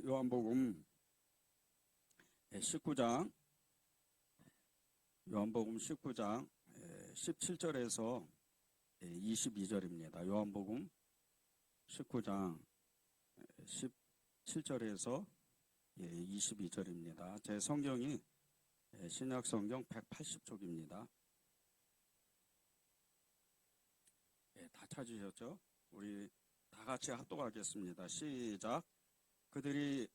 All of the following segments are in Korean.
요한복음 19장, 요한복음 19장 17절에서 22절입니다. 요한복음 19장 17절에서 22절입니다. 제 성경이 신약성경 180쪽입니다. 다 찾으셨죠? 우리 다 같이 합독하겠습니다. 시작. 그들이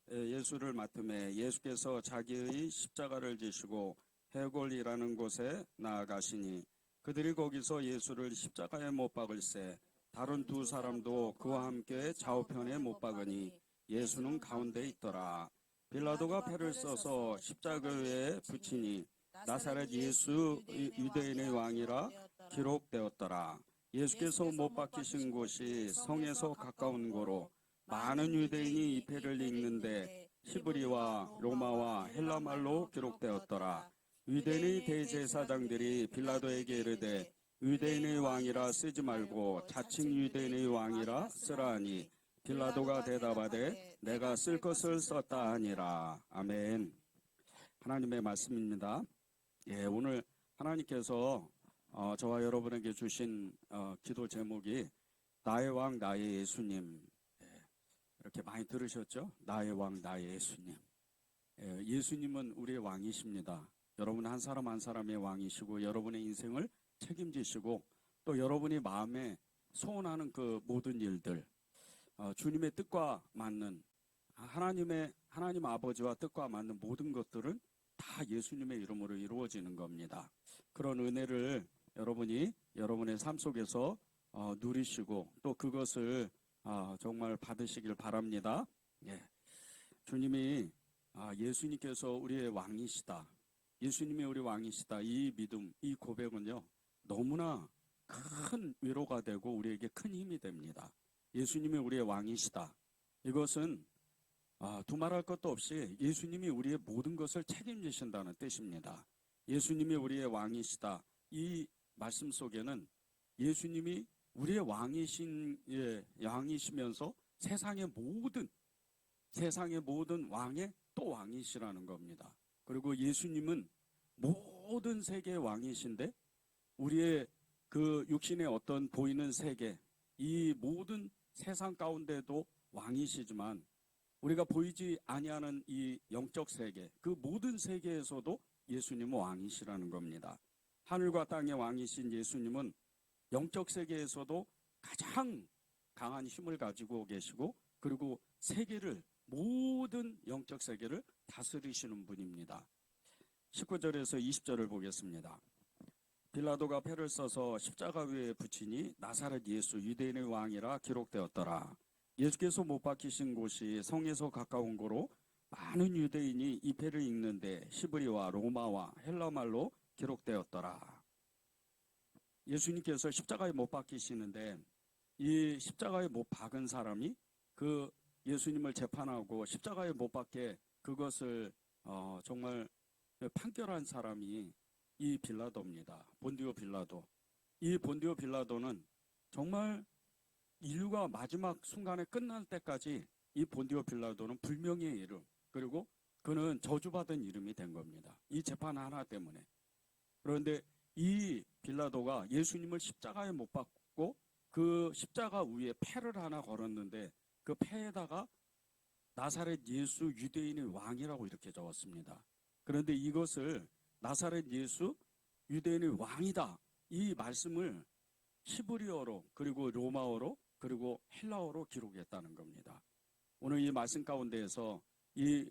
예수를 맡음에 예수께서 자기의 십자가를 지시고 해골이라는 곳에 나아가시니 그들이 거기서 예수를 십자가에 못 박을새 다른 두 사람도 그와 함께 좌우편에 못 박으니 예수는 가운데 있더라. 빌라도가 패를 써서 십자가에 붙이니 나사렛 예수 유대인의 왕이라 기록되었더라. 예수께서 못 박히신 곳이 성에서 가까운 고로 많은 유대인이 이 패를 읽는데 히브리와 로마와 헬라말로 기록되었더라. 유대인의 대제사장들이 빌라도에게 이르되 유대인의 왕이라 쓰지 말고 자칭 유대인의 왕이라 쓰라 하니 빌라도가 대답하되 내가 쓸 것을 썼다 하니라. 아멘. 하나님의 말씀입니다. 오늘 하나님께서 저와 여러분에게 주신 기도 제목이 나의 왕 나의 예수님. 이렇게 많이 들으셨죠? 나의 왕 나의 예수님. 예수님은 우리의 왕이십니다. 여러분 한 사람 한 사람의 왕이시고 여러분의 인생을 책임지시고 또 여러분이 마음에 소원하는 그 모든 일들 주님의 뜻과 맞는 하나님 아버지와 뜻과 맞는 모든 것들은 다 예수님의 이름으로 이루어지는 겁니다. 그런 은혜를 여러분이 여러분의 삶 속에서 누리시고 또 그것을 정말 받으시길 바랍니다. 주님이 예수님께서 우리의 왕이시다. 예수님이 우리 왕이시다. 이 믿음, 이 고백은요. 너무나 큰 위로가 되고 우리에게 큰 힘이 됩니다. 예수님이 우리의 왕이시다. 이것은 두말할 것도 없이 예수님이 우리의 모든 것을 책임지신다는 뜻입니다. 예수님이 우리의 왕이시다. 이 말씀 속에는 예수님이 우리의 왕이시면서 세상의 모든 왕의 또 왕이시라는 겁니다. 그리고 예수님은 모든 세계의 왕이신데 우리의 그 육신의 어떤 보이는 세계, 이 모든 세상 가운데도 왕이시지만 우리가 보이지 아니하는 이 영적 세계, 그 모든 세계에서도 예수님은 왕이시라는 겁니다. 하늘과 땅의 왕이신 예수님은 영적 세계에서도 가장 강한 힘을 가지고 계시고 그리고 모든 영적 세계를 다스리시는 분입니다. 19절에서 20절을 보겠습니다. 빌라도가 패를 써서 십자가 위에 붙이니 나사렛 예수 유대인의 왕이라 기록되었더라. 예수께서 못 박히신 곳이 성에서 가까운 고로 많은 유대인이 이 패를 읽는데 히브리와 로마와 헬라말로 기록되었더라. 예수님께서 십자가에 못 박히시는데 이 십자가에 못 박은 사람이 그 예수님을 재판하고 십자가에 못 박게 그것을 정말 판결한 사람이 이 빌라도입니다. 본디오 빌라도. 이 본디오 빌라도는 정말 인류가 마지막 순간에 끝날 때까지 이 본디오 빌라도는 불명예의 이름 그리고 그는 저주받은 이름이 된 겁니다. 이 재판 하나 때문에. 그런데 이 빌라도가 예수님을 십자가에 못 박고 그 십자가 위에 패를 하나 걸었는데 그 패에다가 나사렛 예수 유대인의 왕이라고 이렇게 적었습니다. 그런데 이것을 나사렛 예수 유대인의 왕이다. 이 말씀을 히브리어로 그리고 로마어로 그리고 헬라어로 기록했다는 겁니다. 오늘 이 말씀 가운데에서 이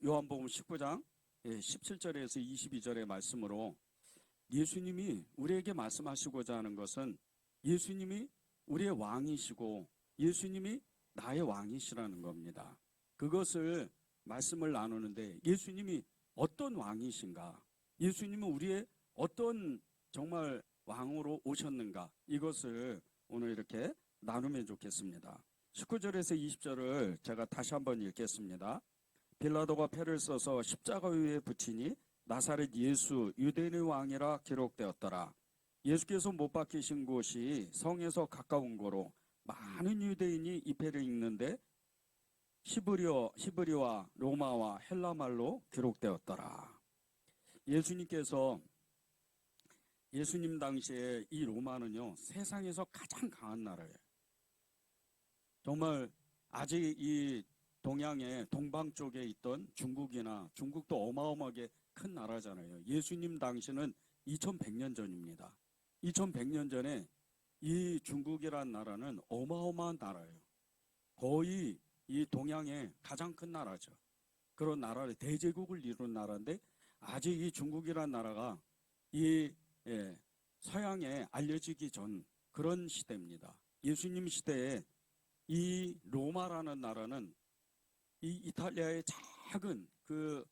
요한복음 19장 17절에서 22절의 말씀으로 예수님이 우리에게 말씀하시고자 하는 것은 예수님이 우리의 왕이시고 예수님이 나의 왕이시라는 겁니다. 그것을 말씀을 나누는데 예수님이 어떤 왕이신가? 예수님은 우리의 어떤 정말 왕으로 오셨는가? 이것을 오늘 이렇게 나누면 좋겠습니다. 19절에서 20절을 제가 다시 한번 읽겠습니다. 빌라도가 패를 써서 십자가 위에 붙이니 나사렛 예수 유대인의 왕이라 기록되었더라. 예수께서 못 박히신 곳이 성에서 가까운 고로 많은 유대인이 이 패를 읽는데 히브리와 로마와 헬라말로 기록되었더라. 예수님 당시에 이 로마는요, 세상에서 가장 강한 나라예요. 정말 아직 이 동양의 동방 쪽에 있던 중국도 어마어마하게 큰 나라잖아요. 예수님 당시는 2100년 전입니다. 2100년 전에 이 중국이란 나라는 어마어마한 나라예요. 거의 이 동양의 가장 큰 나라죠. 그런 나라를 대제국을 이룬 나라인데 아직 이 중국이란 나라가 이 서양에 알려지기 전 그런 시대입니다. 예수님 시대에 이 로마라는 나라는 이 이탈리아의 작은 그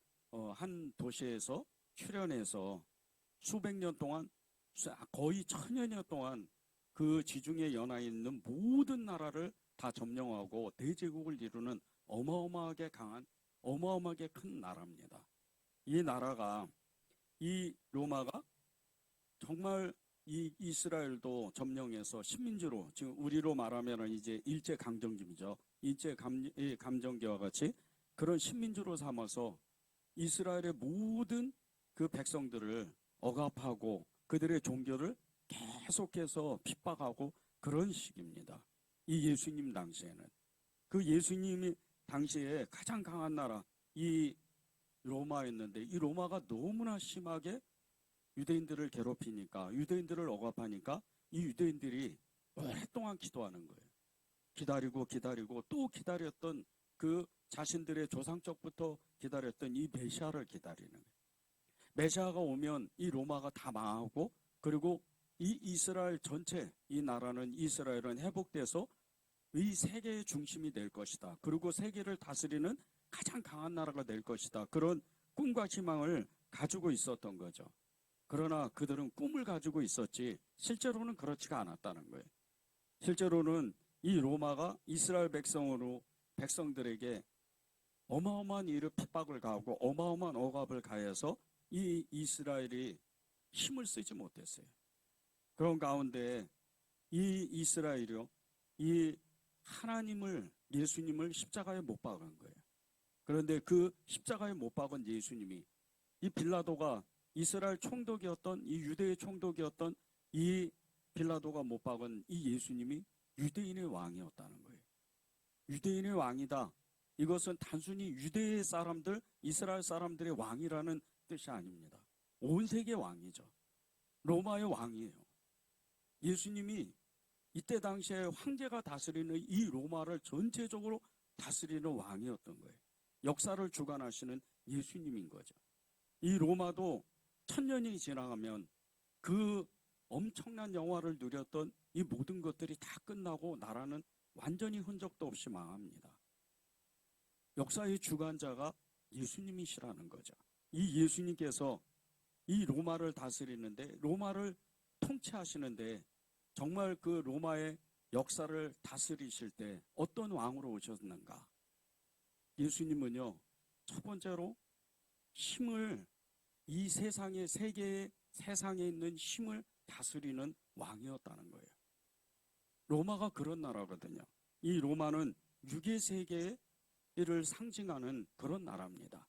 한 도시에서 출현해서 수백 년 동안 거의 천여 년 동안 그 지중해 연안에 있는 모든 나라를 다 점령하고 대제국을 이루는 어마어마하게 강한 어마어마하게 큰 나라입니다. 이 나라가 이 로마가 정말 이 이스라엘도 점령해서 식민지로 지금 우리로 말하면 이제 일제 강점기죠. 일제 감정기와 같이 그런 식민지로 삼아서 이스라엘의 모든 그 백성들을 억압하고 그들의 종교를 계속해서 핍박하고 그런 식입니다. 이 예수님 당시에는 그 예수님이 당시에 가장 강한 나라 이 로마였는데 이 로마가 너무나 심하게 유대인들을 괴롭히니까 유대인들을 억압하니까 이 유대인들이 오랫동안 기도하는 거예요. 기다리고 또 기다렸던 그 자신들의 조상적부터 기다렸던 이 메시아를 기다리는 거예요. 메시아가 오면 이 로마가 다 망하고 그리고 이 이스라엘 전체 이 나라는 이스라엘은 회복돼서 이 세계의 중심이 될 것이다. 그리고 세계를 다스리는 가장 강한 나라가 될 것이다. 그런 꿈과 희망을 가지고 있었던 거죠. 그러나 그들은 꿈을 가지고 있었지 실제로는 그렇지가 않았다는 거예요. 실제로는 이 로마가 이스라엘 백성들에게 어마어마한 일을 핍박을 가하고 어마어마한 억압을 가해서 이 이스라엘이 힘을 쓰지 못했어요. 그런 가운데 이 이스라엘이요, 이 하나님을 예수님을 십자가에 못 박은 거예요. 그런데 그 십자가에 못 박은 예수님이 이 빌라도가 이스라엘 총독이었던 이 유대의 총독이었던 이 빌라도가 못 박은 이 예수님이 유대인의 왕이었다는 거예요. 유대인의 왕이다. 이것은 단순히 유대의 사람들, 이스라엘 사람들의 왕이라는 뜻이 아닙니다. 온 세계 왕이죠. 로마의 왕이에요. 예수님이 이때 당시에 황제가 다스리는 이 로마를 전체적으로 다스리는 왕이었던 거예요. 역사를 주관하시는 예수님인 거죠. 이 로마도 1000년이 지나가면 그 엄청난 영화를 누렸던 이 모든 것들이 다 끝나고 나라는 완전히 흔적도 없이 망합니다. 역사의 주관자가 예수님이시라는 거죠. 이 예수님께서 이 로마를 다스리는데 로마를 통치하시는데 정말 그 로마의 역사를 다스리실 때 어떤 왕으로 오셨는가? 예수님은요, 첫 번째로 힘을 이 세상의 세상에 있는 힘을 다스리는 왕이었다는 거예요. 로마가 그런 나라거든요. 이 로마는 육의 세계를 상징하는 그런 나라입니다.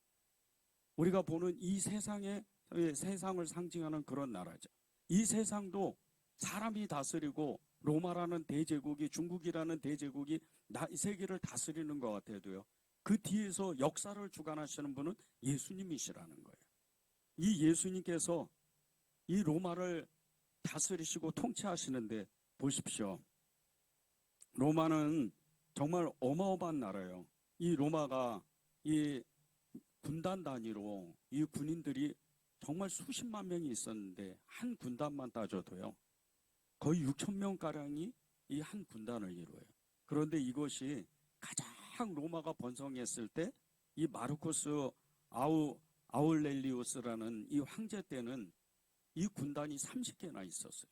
우리가 보는 이 세상을 상징하는 그런 나라죠. 이 세상도 사람이 다스리고 로마라는 대제국이 중국이라는 대제국이 이 세계를 다스리는 것 같아도요. 그 뒤에서 역사를 주관하시는 분은 예수님이시라는 거예요. 이 예수님께서 이 로마를 다스리시고 통치하시는데 보십시오. 로마는 정말 어마어마한 나라예요. 이 로마가 이 군단 단위로 이 군인들이 정말 수십만 명이 있었는데 한 군단만 따져도요. 거의 6,000명가량이 이 한 군단을 이루어요. 그런데 이것이 가장 로마가 번성했을 때 이 마르쿠스 아울렐리우스라는 이 황제 때는 이 군단이 30개나 있었어요.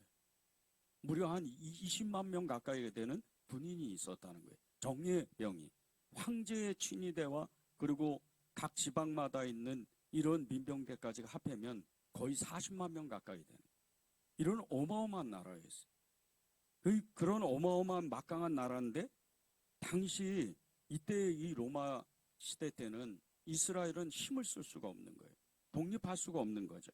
무려 한 20만 명 가까이 되는 군인이 있었다는 거예요. 정예병이 황제의 친위대와 그리고 각 지방마다 있는 이런 민병대까지 합하면 거의 40만 명 가까이 되는 이런 어마어마한 나라였어요. 그런 어마어마한 막강한 나라인데 당시 이때 이 로마 시대 때는 이스라엘은 힘을 쓸 수가 없는 거예요. 독립할 수가 없는 거죠.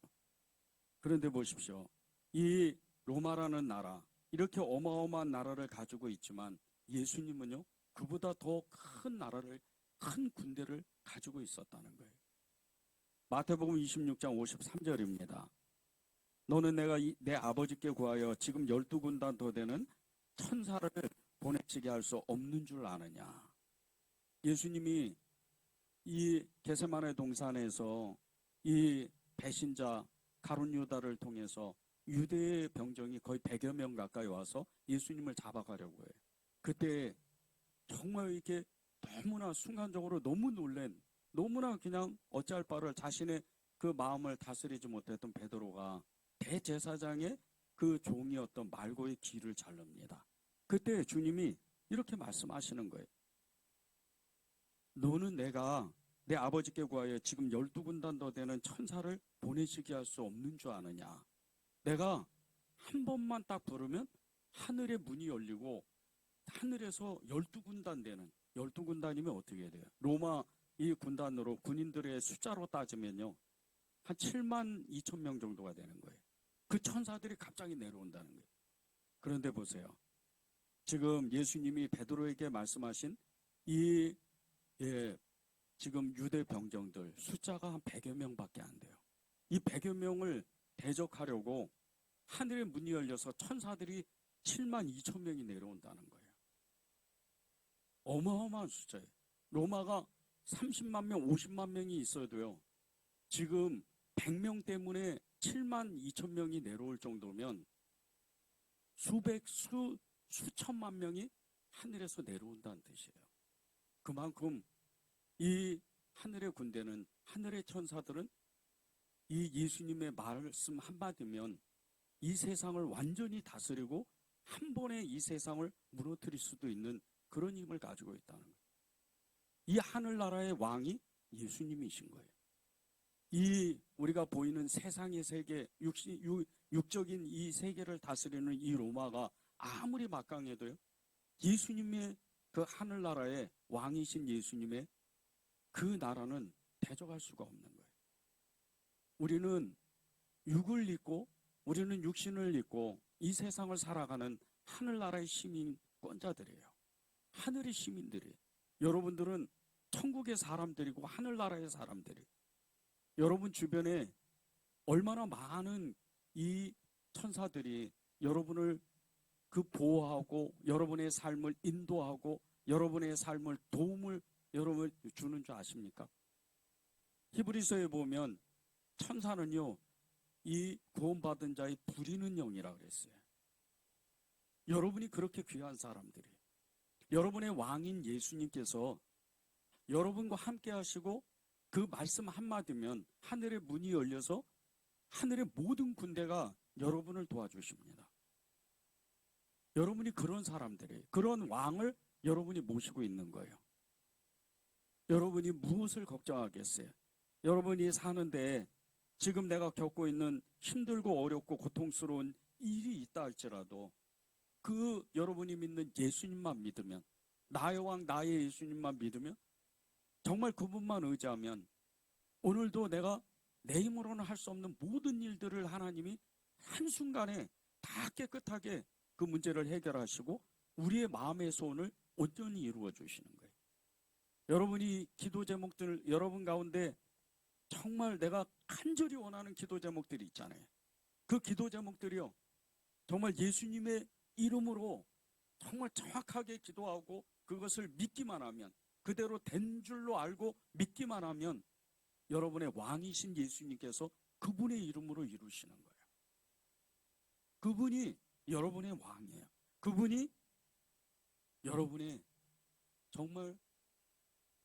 그런데 보십시오. 이 로마라는 나라, 이렇게 어마어마한 나라를 가지고 있지만 예수님은요, 그보다 더 큰 나라를, 큰 군대를 가지고 있었다는 거예요. 마태복음 26장 53절입니다. 너는 내가 내 아버지께 구하여 지금 12군단 더 되는 천사를 보내시게 할 수 없는 줄 아느냐. 예수님이 이 게세마네 동산에서 이 배신자 가룟 유다를 통해서 유대의 병정이 거의 100여 명 가까이 와서 예수님을 잡아가려고 해요. 그때 정말 이렇게 너무나 순간적으로 너무 놀란, 너무나 그냥 어찌할 바를 자신의 그 마음을 다스리지 못했던 베드로가 대제사장의 그 종이었던 말고의 귀를 자릅니다. 그때 주님이 이렇게 말씀하시는 거예요. 너는 내가 내 아버지께 구하여 지금 12군단 더 되는 천사를 보내시게 할 수 없는 줄 아느냐. 내가 한 번만 딱 부르면 하늘의 문이 열리고 하늘에서 12군단 되는, 12군단이면 어떻게 돼요? 로마 이 군단으로 군인들의 숫자로 따지면요, 한 7만 2천 명 정도가 되는 거예요. 그 천사들이 갑자기 내려온다는 거예요. 그런데 보세요. 지금 예수님이 베드로에게 말씀하신 이 지금 유대 병정들 숫자가 한 100여 명밖에 안 돼요. 이 100여 명을 대적하려고 하늘의 문이 열려서 천사들이 7만 2천 명이 내려온다는 거예요. 어마어마한 숫자예요. 로마가 30만 명, 50만 명이 있어도요, 지금 100명 때문에 7만 2천 명이 내려올 정도면 수천만 명이 하늘에서 내려온다는 뜻이에요. 그만큼 이 하늘의 군대는, 하늘의 천사들은 이 예수님의 말씀 한마디면 이 세상을 완전히 다스리고 한 번에 이 세상을 무너뜨릴 수도 있는 그런 힘을 가지고 있다는 거예요. 이 하늘나라의 왕이 예수님이신 거예요. 이 우리가 보이는 세상의 세계, 육적인 이 세계를 다스리는 이 로마가 아무리 막강해도요, 예수님의 그 하늘나라의 왕이신 예수님의 그 나라는 대적할 수가 없는 거예요. 우리는 육을 입고, 우리는 육신을 입고 이 세상을 살아가는 하늘나라의 시민권자들이에요. 하늘의 시민들이. 여러분들은 천국의 사람들이고 하늘나라의 사람들이. 여러분 주변에 얼마나 많은 이 천사들이 여러분을 그 보호하고 여러분의 삶을 인도하고 여러분의 삶을 도움을 여러분 주는 줄 아십니까? 히브리서에 보면 천사는요, 이 구원받은 자의 부리는 영이라고 그랬어요. 여러분이 그렇게 귀한 사람들이, 여러분의 왕인 예수님께서 여러분과 함께 하시고 그 말씀 한마디면 하늘의 문이 열려서 하늘의 모든 군대가 여러분을 도와주십니다. 여러분이 그런 사람들이, 그런 왕을 여러분이 모시고 있는 거예요. 여러분이 무엇을 걱정하겠어요? 여러분이 사는데 지금 내가 겪고 있는 힘들고 어렵고 고통스러운 일이 있다 할지라도 그 여러분이 믿는 예수님만 믿으면, 나의 왕 나의 예수님만 믿으면, 정말 그분만 의지하면 오늘도 내가 내 힘으로는 할 수 없는 모든 일들을 하나님이 한순간에 다 깨끗하게 그 문제를 해결하시고 우리의 마음의 소원을 온전히 이루어 주시는 거예요. 여러분이 기도 제목들, 여러분 가운데 정말 내가 간절히 원하는 기도 제목들이 있잖아요. 그 기도 제목들이요, 정말 예수님의 이름으로 정말 정확하게 기도하고 그것을 믿기만 하면, 그대로 된 줄로 알고 믿기만 하면 여러분의 왕이신 예수님께서 그분의 이름으로 이루시는 거예요. 그분이 여러분의 왕이에요. 그분이 여러분의 정말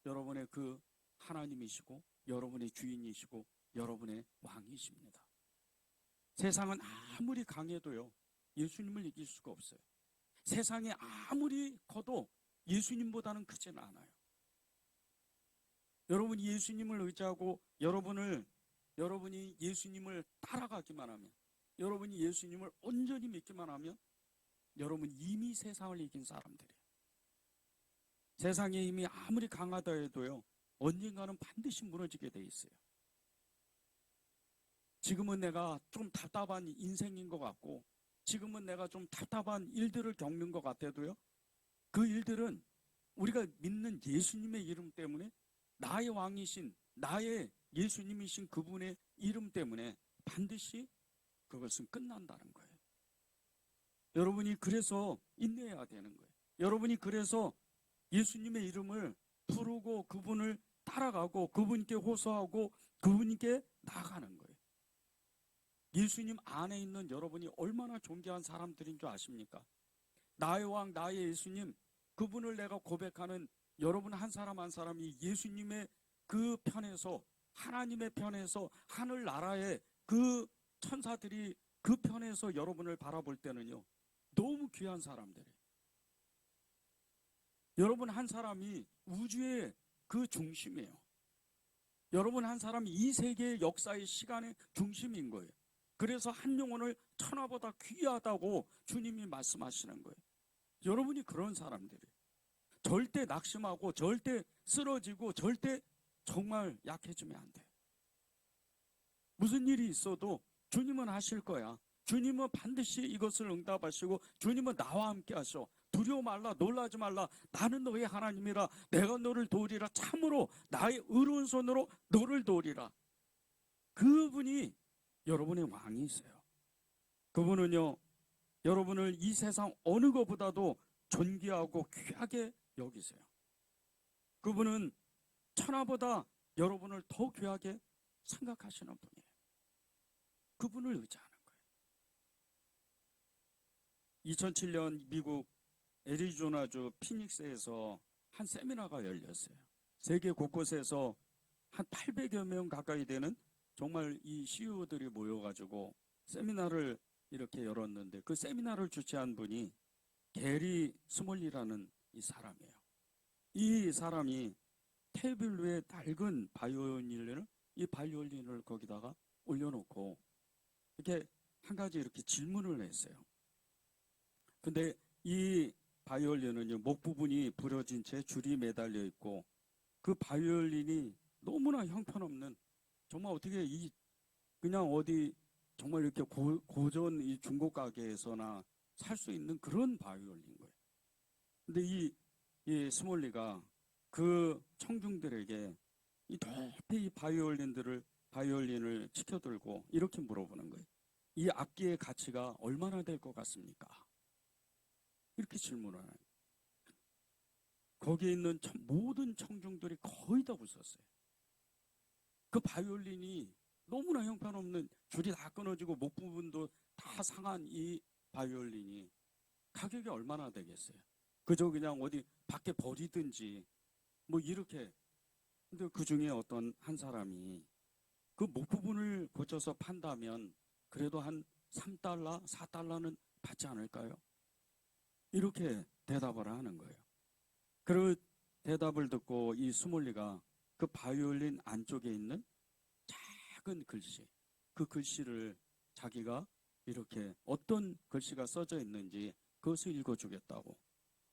여러분의 그 하나님이시고 여러분의 주인이시고 여러분의 왕이십니다. 세상은 아무리 강해도요, 예수님을 이길 수가 없어요. 세상이 아무리 커도 예수님보다는 크지는 않아요. 여러분이 예수님을 의지하고 여러분이 예수님을 따라가기만 하면, 여러분이 예수님을 온전히 믿기만 하면 여러분 이미 세상을 이긴 사람들이에요. 세상의 힘이 아무리 강하다 해도요, 언젠가는 반드시 무너지게 돼 있어요. 지금은 내가 좀 답답한 인생인 것 같고, 지금은 내가 좀 답답한 일들을 겪는 것 같아도요, 그 일들은 우리가 믿는 예수님의 이름 때문에, 나의 왕이신, 나의 예수님이신 그분의 이름 때문에 반드시 그것은 끝난다는 거예요. 여러분이 그래서 인내해야 되는 거예요. 여러분이 그래서 예수님의 이름을 부르고 그분을 따라가고 그분께 호소하고 그분께 나아가는 거예요. 예수님 안에 있는 여러분이 얼마나 존귀한 사람들인 줄 아십니까? 나의 왕, 나의 예수님, 그분을 내가 고백하는 여러분 한 사람 한 사람이 예수님의 그 편에서, 하나님의 편에서, 하늘나라의 그 천사들이 그 편에서 여러분을 바라볼 때는요, 너무 귀한 사람들이에요. 여러분 한 사람이 우주의 그 중심이에요. 여러분 한 사람이 이 세계의 역사의 시간의 중심인 거예요. 그래서 한 영혼을 천하보다 귀하다고 주님이 말씀하시는 거예요. 여러분이 그런 사람들이에요. 절대 낙심하고 절대 쓰러지고 절대 정말 약해지면 안 돼요. 무슨 일이 있어도 주님은 하실 거야. 주님은 반드시 이것을 응답하시고 주님은 나와 함께 하셔. 두려워 말라, 놀라지 말라. 나는 너의 하나님이라. 내가 너를 도우리라. 참으로 나의 의로운 손으로 너를 도우리라. 그분이 여러분의 왕이세요. 그분은요, 여러분을 이 세상 어느 것보다도 존귀하고 귀하게 여기세요. 그분은 천하보다 여러분을 더 귀하게 생각하시는 분이에요. 그분을 의지하는 거예요. 2007년 미국 애리조나주 피닉스에서 한 세미나가 열렸어요. 세계 곳곳에서 한 800여 명 가까이 되는 정말 이 CEO들이 모여가지고 세미나를 이렇게 열었는데, 그 세미나를 주최한 분이 게리 스몰리라는 이 사람이에요. 이 사람이 테이블 위에 낡은 바이올린을 거기다가 올려놓고 이렇게 한 가지 이렇게 질문을 했어요. 근데 이 바이올린은요, 목 부분이 부러진 채 줄이 매달려 있고, 그 바이올린이 너무나 형편없는, 정말 어떻게 그냥 어디 정말 이렇게 고전 이 중고 가게에서나 살 수 있는 그런 바이올린 거예요. 근데 이 스몰리가 그 청중들에게 이 높이 이 바이올린을 치켜들고 이렇게 물어보는 거예요. 이 악기의 가치가 얼마나 될 것 같습니까? 이렇게 질문을 하는 거예요. 거기에 있는 모든 청중들이 거의 다 웃었어요. 그 바이올린이 너무나 형편없는, 줄이 다 끊어지고 목 부분도 다 상한 이 바이올린이 가격이 얼마나 되겠어요? 그저 그냥 어디 밖에 버리든지 뭐 이렇게. 근데 그 중에 어떤 한 사람이 그 목 부분을 고쳐서 판다면 그래도 한 3달러, 4달러는 받지 않을까요? 이렇게 대답을 하는 거예요. 그 대답을 듣고 이 스몰리가 그 바이올린 안쪽에 있는 작은 글씨, 그 글씨를 자기가 이렇게 어떤 글씨가 써져 있는지 그것을 읽어주겠다고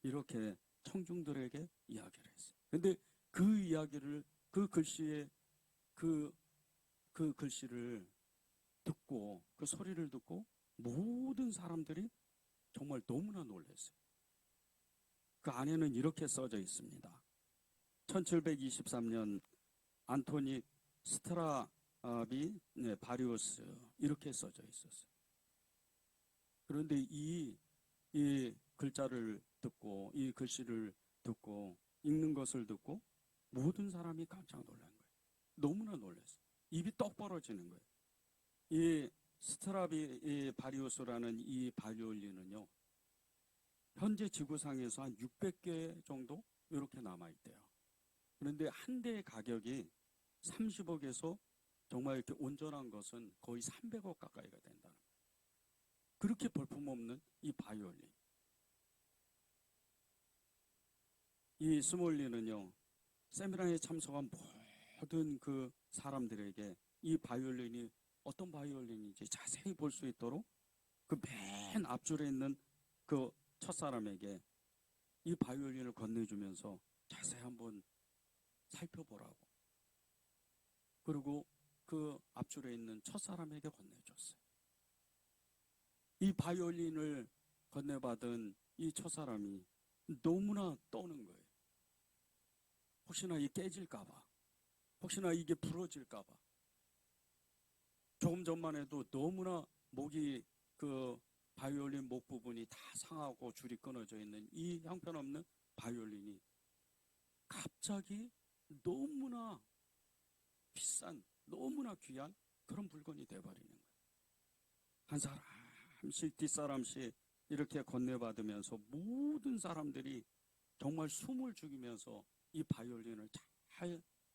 이렇게 청중들에게 이야기를 했어요. 근데 그 이야기를, 그 글씨의 그 글씨를 듣고, 그 소리를 듣고 모든 사람들이 정말 너무나 놀랐어요. 그 안에는 이렇게 써져 있습니다. 1723년 안토니 스트라비 바리우스, 이렇게 써져 있었어요. 그런데 이 글자를 듣고, 이 글씨를 듣고, 읽는 것을 듣고 모든 사람이 깜짝 놀란 거예요. 너무나 놀랐어요. 입이 떡 벌어지는 거예요. 이 스트라비 바리우스라는 이 바이올린은요, 현재 지구상에서 한 600개 정도 이렇게 남아있대요. 그런데 한 대의 가격이 30억에서 정말 이렇게 온전한 것은 거의 300억 가까이가 된다는 거예요. 그렇게 볼품없는 이 바이올린. 이 스몰리는요, 세미나에 참석한 모든 그 사람들에게 이 바이올린이 어떤 바이올린인지 자세히 볼 수 있도록 그 맨 앞줄에 있는 그 첫사람에게 이 바이올린을 건네주면서 자세히 한번 살펴보라고. 그리고 그 앞줄에 있는 첫사람에게 건네줬어요. 이 바이올린을 건네받은 이 첫사람이 너무나 떠는 거예요. 혹시나 이 깨질까봐, 혹시나 이게 부러질까봐. 조금 전만 해도 너무나 목이 그 바이올린 목 부분이 다 상하고 줄이 끊어져 있는 이 형편없는 바이올린이 갑자기 너무나 비싼, 너무나 귀한 그런 물건이 돼버리는 거예요. 한 사람씩 뒷사람씩 이렇게 건네받으면서 모든 사람들이 정말 숨을 죽이면서 이 바이올린을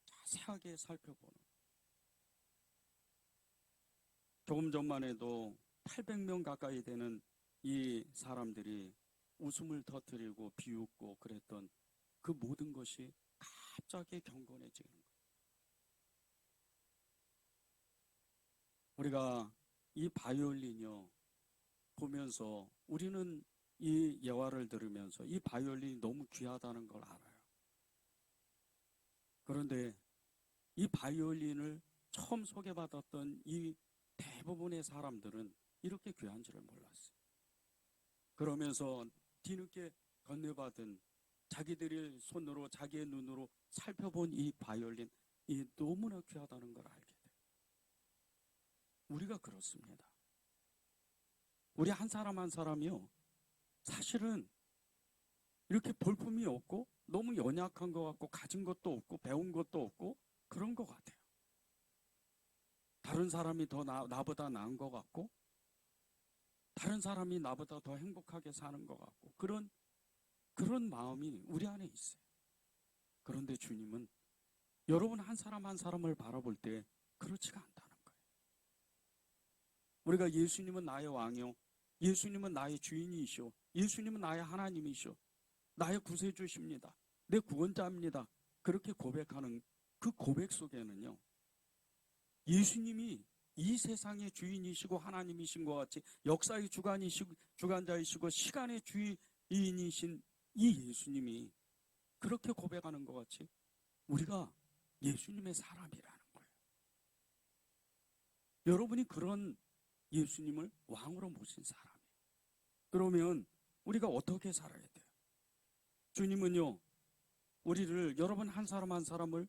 자세하게 살펴보는. 조금 전만 해도 800명 가까이 되는 이 사람들이 웃음을 터뜨리고 비웃고 그랬던 그 모든 것이 갑자기 경건해지는 거예요. 우리가 이 바이올린이요 보면서 우리는 이 예화를 들으면서 이 바이올린이 너무 귀하다는 걸 알아요. 그런데 이 바이올린을 처음 소개받았던 이 대부분의 사람들은 이렇게 귀한 줄을 몰랐어요. 그러면서 뒤늦게 건네받은 자기들의 손으로 자기의 눈으로 살펴본 이 바이올린, 이 너무나 귀하다는 걸 알게 돼요. 우리가 그렇습니다. 우리 한 사람 한 사람이요 사실은 이렇게 볼품이 없고 너무 연약한 것 같고 가진 것도 없고 배운 것도 없고 그런 것 같아요. 다른 사람이 더 나보다 나은 것 같고 다른 사람이 나보다 더 행복하게 사는 것 같고 그런 마음이 우리 안에 있어요. 그런데 주님은 여러분 한 사람 한 사람을 바라볼 때 그렇지가 않다는 거예요. 우리가 예수님은 나의 왕이요, 예수님은 나의 주인이시오, 예수님은 나의 하나님이시오, 나의 구세주십니다, 내 구원자입니다, 그렇게 고백하는 그 고백 속에는요 예수님이 이 세상의 주인이시고 하나님이신 것 같이 역사의 주관자이시고 시간의 주인이신 이 예수님이 그렇게 고백하는 것 같이 우리가 예수님의 사람이라는 거예요. 여러분이 그런 예수님을 왕으로 모신 사람이에요. 그러면 우리가 어떻게 살아야 돼요? 주님은요 우리를 여러분 한 사람 한 사람을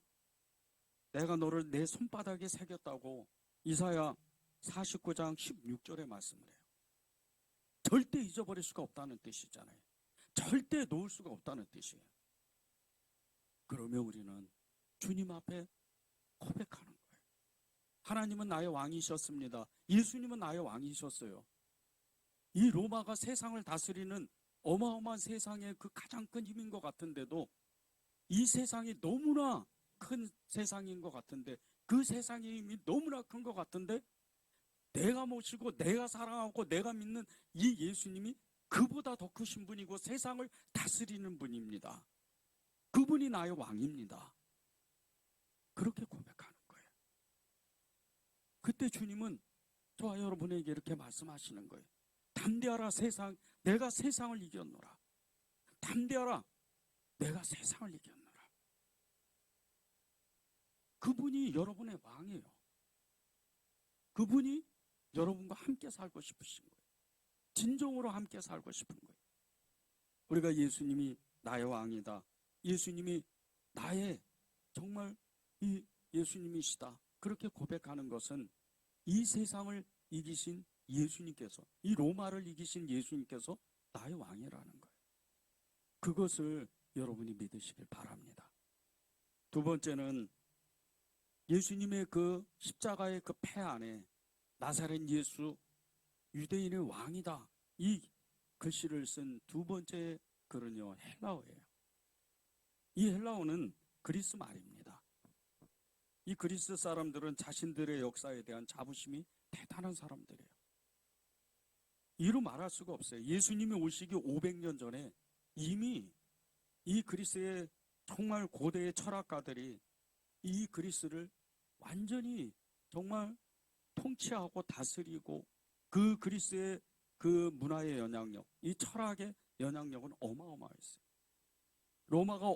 내가 너를 내 손바닥에 새겼다고 이사야 49장 16절에 말씀을 해요. 절대 잊어버릴 수가 없다는 뜻이잖아요. 절대 놓을 수가 없다는 뜻이에요. 그러면 우리는 주님 앞에 고백하는 거예요. 하나님은 나의 왕이셨습니다. 예수님은 나의 왕이셨어요. 이 로마가 세상을 다스리는 어마어마한 세상의 그 가장 큰 힘인 것 같은데도 이 세상이 너무나 큰 세상인 것 같은데 그 세상의 힘이 너무나 큰 것 같은데 내가 모시고 내가 사랑하고 내가 믿는 이 예수님이 그보다 더 크신 분이고 세상을 다스리는 분입니다. 그분이 나의 왕입니다. 그렇게 고백하는 거예요. 그때 주님은 저와 여러분에게 이렇게 말씀하시는 거예요. 담대하라 세상, 내가 세상을 이겼노라. 담대하라, 내가 세상을 이겼노라. 그분이 여러분의 왕이에요. 그분이 여러분과 함께 살고 싶으신 거예요. 진정으로 함께 살고 싶은 거예요. 우리가 예수님이 나의 왕이다, 예수님이 나의 정말 이 예수님이시다 그렇게 고백하는 것은 이 세상을 이기신 예수님께서, 이 로마를 이기신 예수님께서 나의 왕이라는 거예요. 그것을 여러분이 믿으시길 바랍니다. 두 번째는 예수님의 그 십자가의 그 패 안에 나사렛 예수 유대인의 왕이다, 이 글씨를 쓴 두 번째 글은요 헬라어예요. 이 헬라어는 그리스 말입니다. 이 그리스 사람들은 자신들의 역사에 대한 자부심이 대단한 사람들이에요. 이루 말할 수가 없어요. 예수님이 오시기 500년 전에 이미 이 그리스의 정말 고대의 철학가들이 이 그리스를 완전히 정말 통치하고 다스리고 그 그리스의 그 문화의 영향력, 이 철학의 영향력은 어마어마했어요. 로마가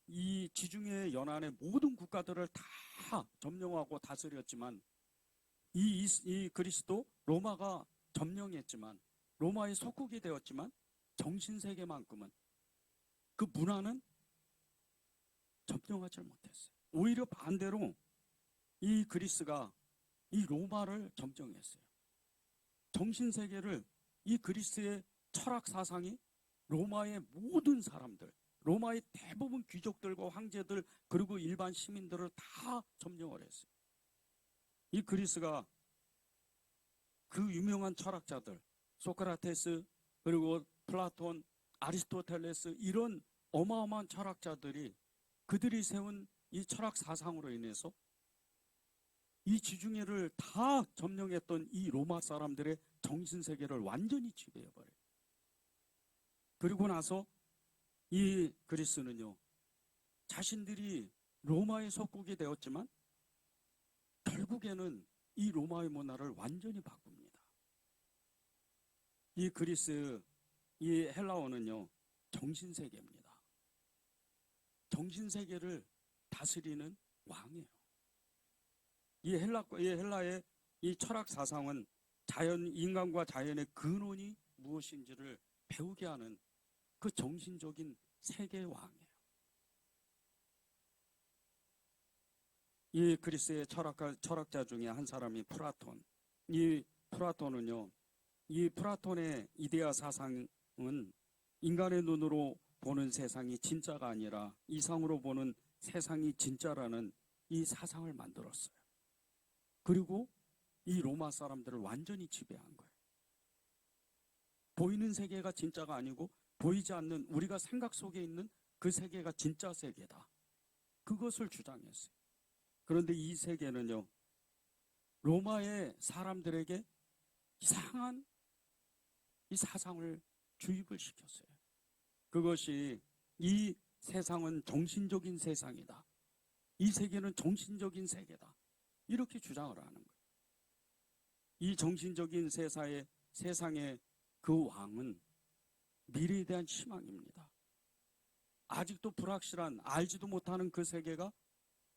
이 지중해 연안의 모든 국가들을 다 점령하고 다스렸지만 이 그리스도 로마가 점령했지만 로마의 속국이 되었지만 정신세계만큼은 그 문화는 점령하지 못했어요. 오히려 반대로 이 그리스가 이 로마를 점령했어요. 정신세계를 이 그리스의 철학 사상이 로마의 모든 사람들, 로마의 대부분 귀족들과 황제들 그리고 일반 시민들을 다 점령을 했어요. 이 그리스가 그 유명한 철학자들 소크라테스 그리고 플라톤, 아리스토텔레스 이런 어마어마한 철학자들이 그들이 세운 이 철학 사상으로 인해서 이 지중해를 다 점령했던 이 로마 사람들의 정신세계를 완전히 지배해버려요. 그리고 나서 이 그리스는요, 자신들이 로마의 속국이 되었지만 결국에는 이 로마의 문화를 완전히 바꿉니다. 이 그리스, 이 헬라어는요, 정신세계입니다. 정신세계를 다스리는 왕이에요. 이 헬라의 이 철학 사상은 인간과 자연의 근원이 무엇인지를 배우게 하는 그 정신적인 세계의 왕이에요. 이 그리스의 철학자 중에 한 사람이 플라톤. 이 플라톤은요, 이 플라톤의 이데아 사상은 인간의 눈으로 보는 세상이 진짜가 아니라 이상으로 보는 세상이 진짜라는 이 사상을 만들었어요. 그리고 이 로마 사람들을 완전히 지배한 거예요. 보이는 세계가 진짜가 아니고 보이지 않는 우리가 생각 속에 있는 그 세계가 진짜 세계다. 그것을 주장했어요. 그런데 이 세계는요, 로마의 사람들에게 이상한 이 사상을 주입을 시켰어요. 그것이 이 세상은 정신적인 세상이다. 이 세계는 정신적인 세계다. 이렇게 주장을 하는 거예요. 이 정신적인 세상의 그 왕은 미래에 대한 희망입니다. 아직도 불확실한 알지도 못하는 그 세계가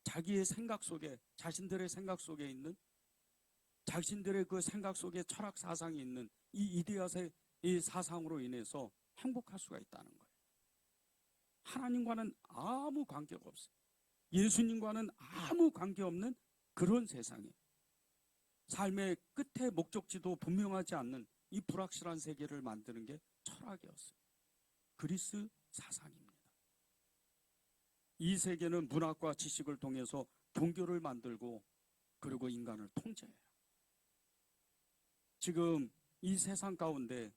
자기의 생각 속에 자신들의 생각 속에 있는 자신들의 그 생각 속에 철학 사상이 있는 이 이데아의 이 사상으로 인해서 행복할 수가 있다는 거예요. 하나님과는 아무 관계가 없어요. 예수님과는 아무 관계없는 그런 세상이에요. 삶의 끝에 목적지도 분명하지 않는 이 불확실한 세계를 만드는 게 철학이었어요. 그리스 사상입니다. 이 세계는 문학과 지식을 통해서 종교를 만들고 그리고 인간을 통제해요. 지금 이 세상 가운데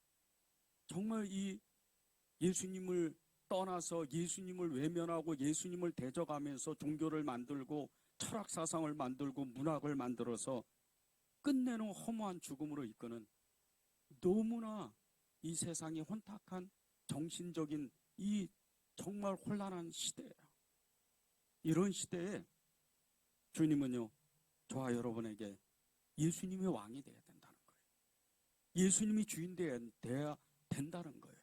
정말 이 예수님을 떠나서 예수님을 외면하고 예수님을 대적하면서 종교를 만들고 철학 사상을 만들고 문학을 만들어서 끝내는 허무한 죽음으로 이끄는 너무나 이 세상이 혼탁한 정신적인 이 정말 혼란한 시대예요. 이런 시대에 주님은요, 저와 여러분에게 예수님이 왕이 되어야 된다는 거예요. 예수님이 주인 되어야 된다는 거예요.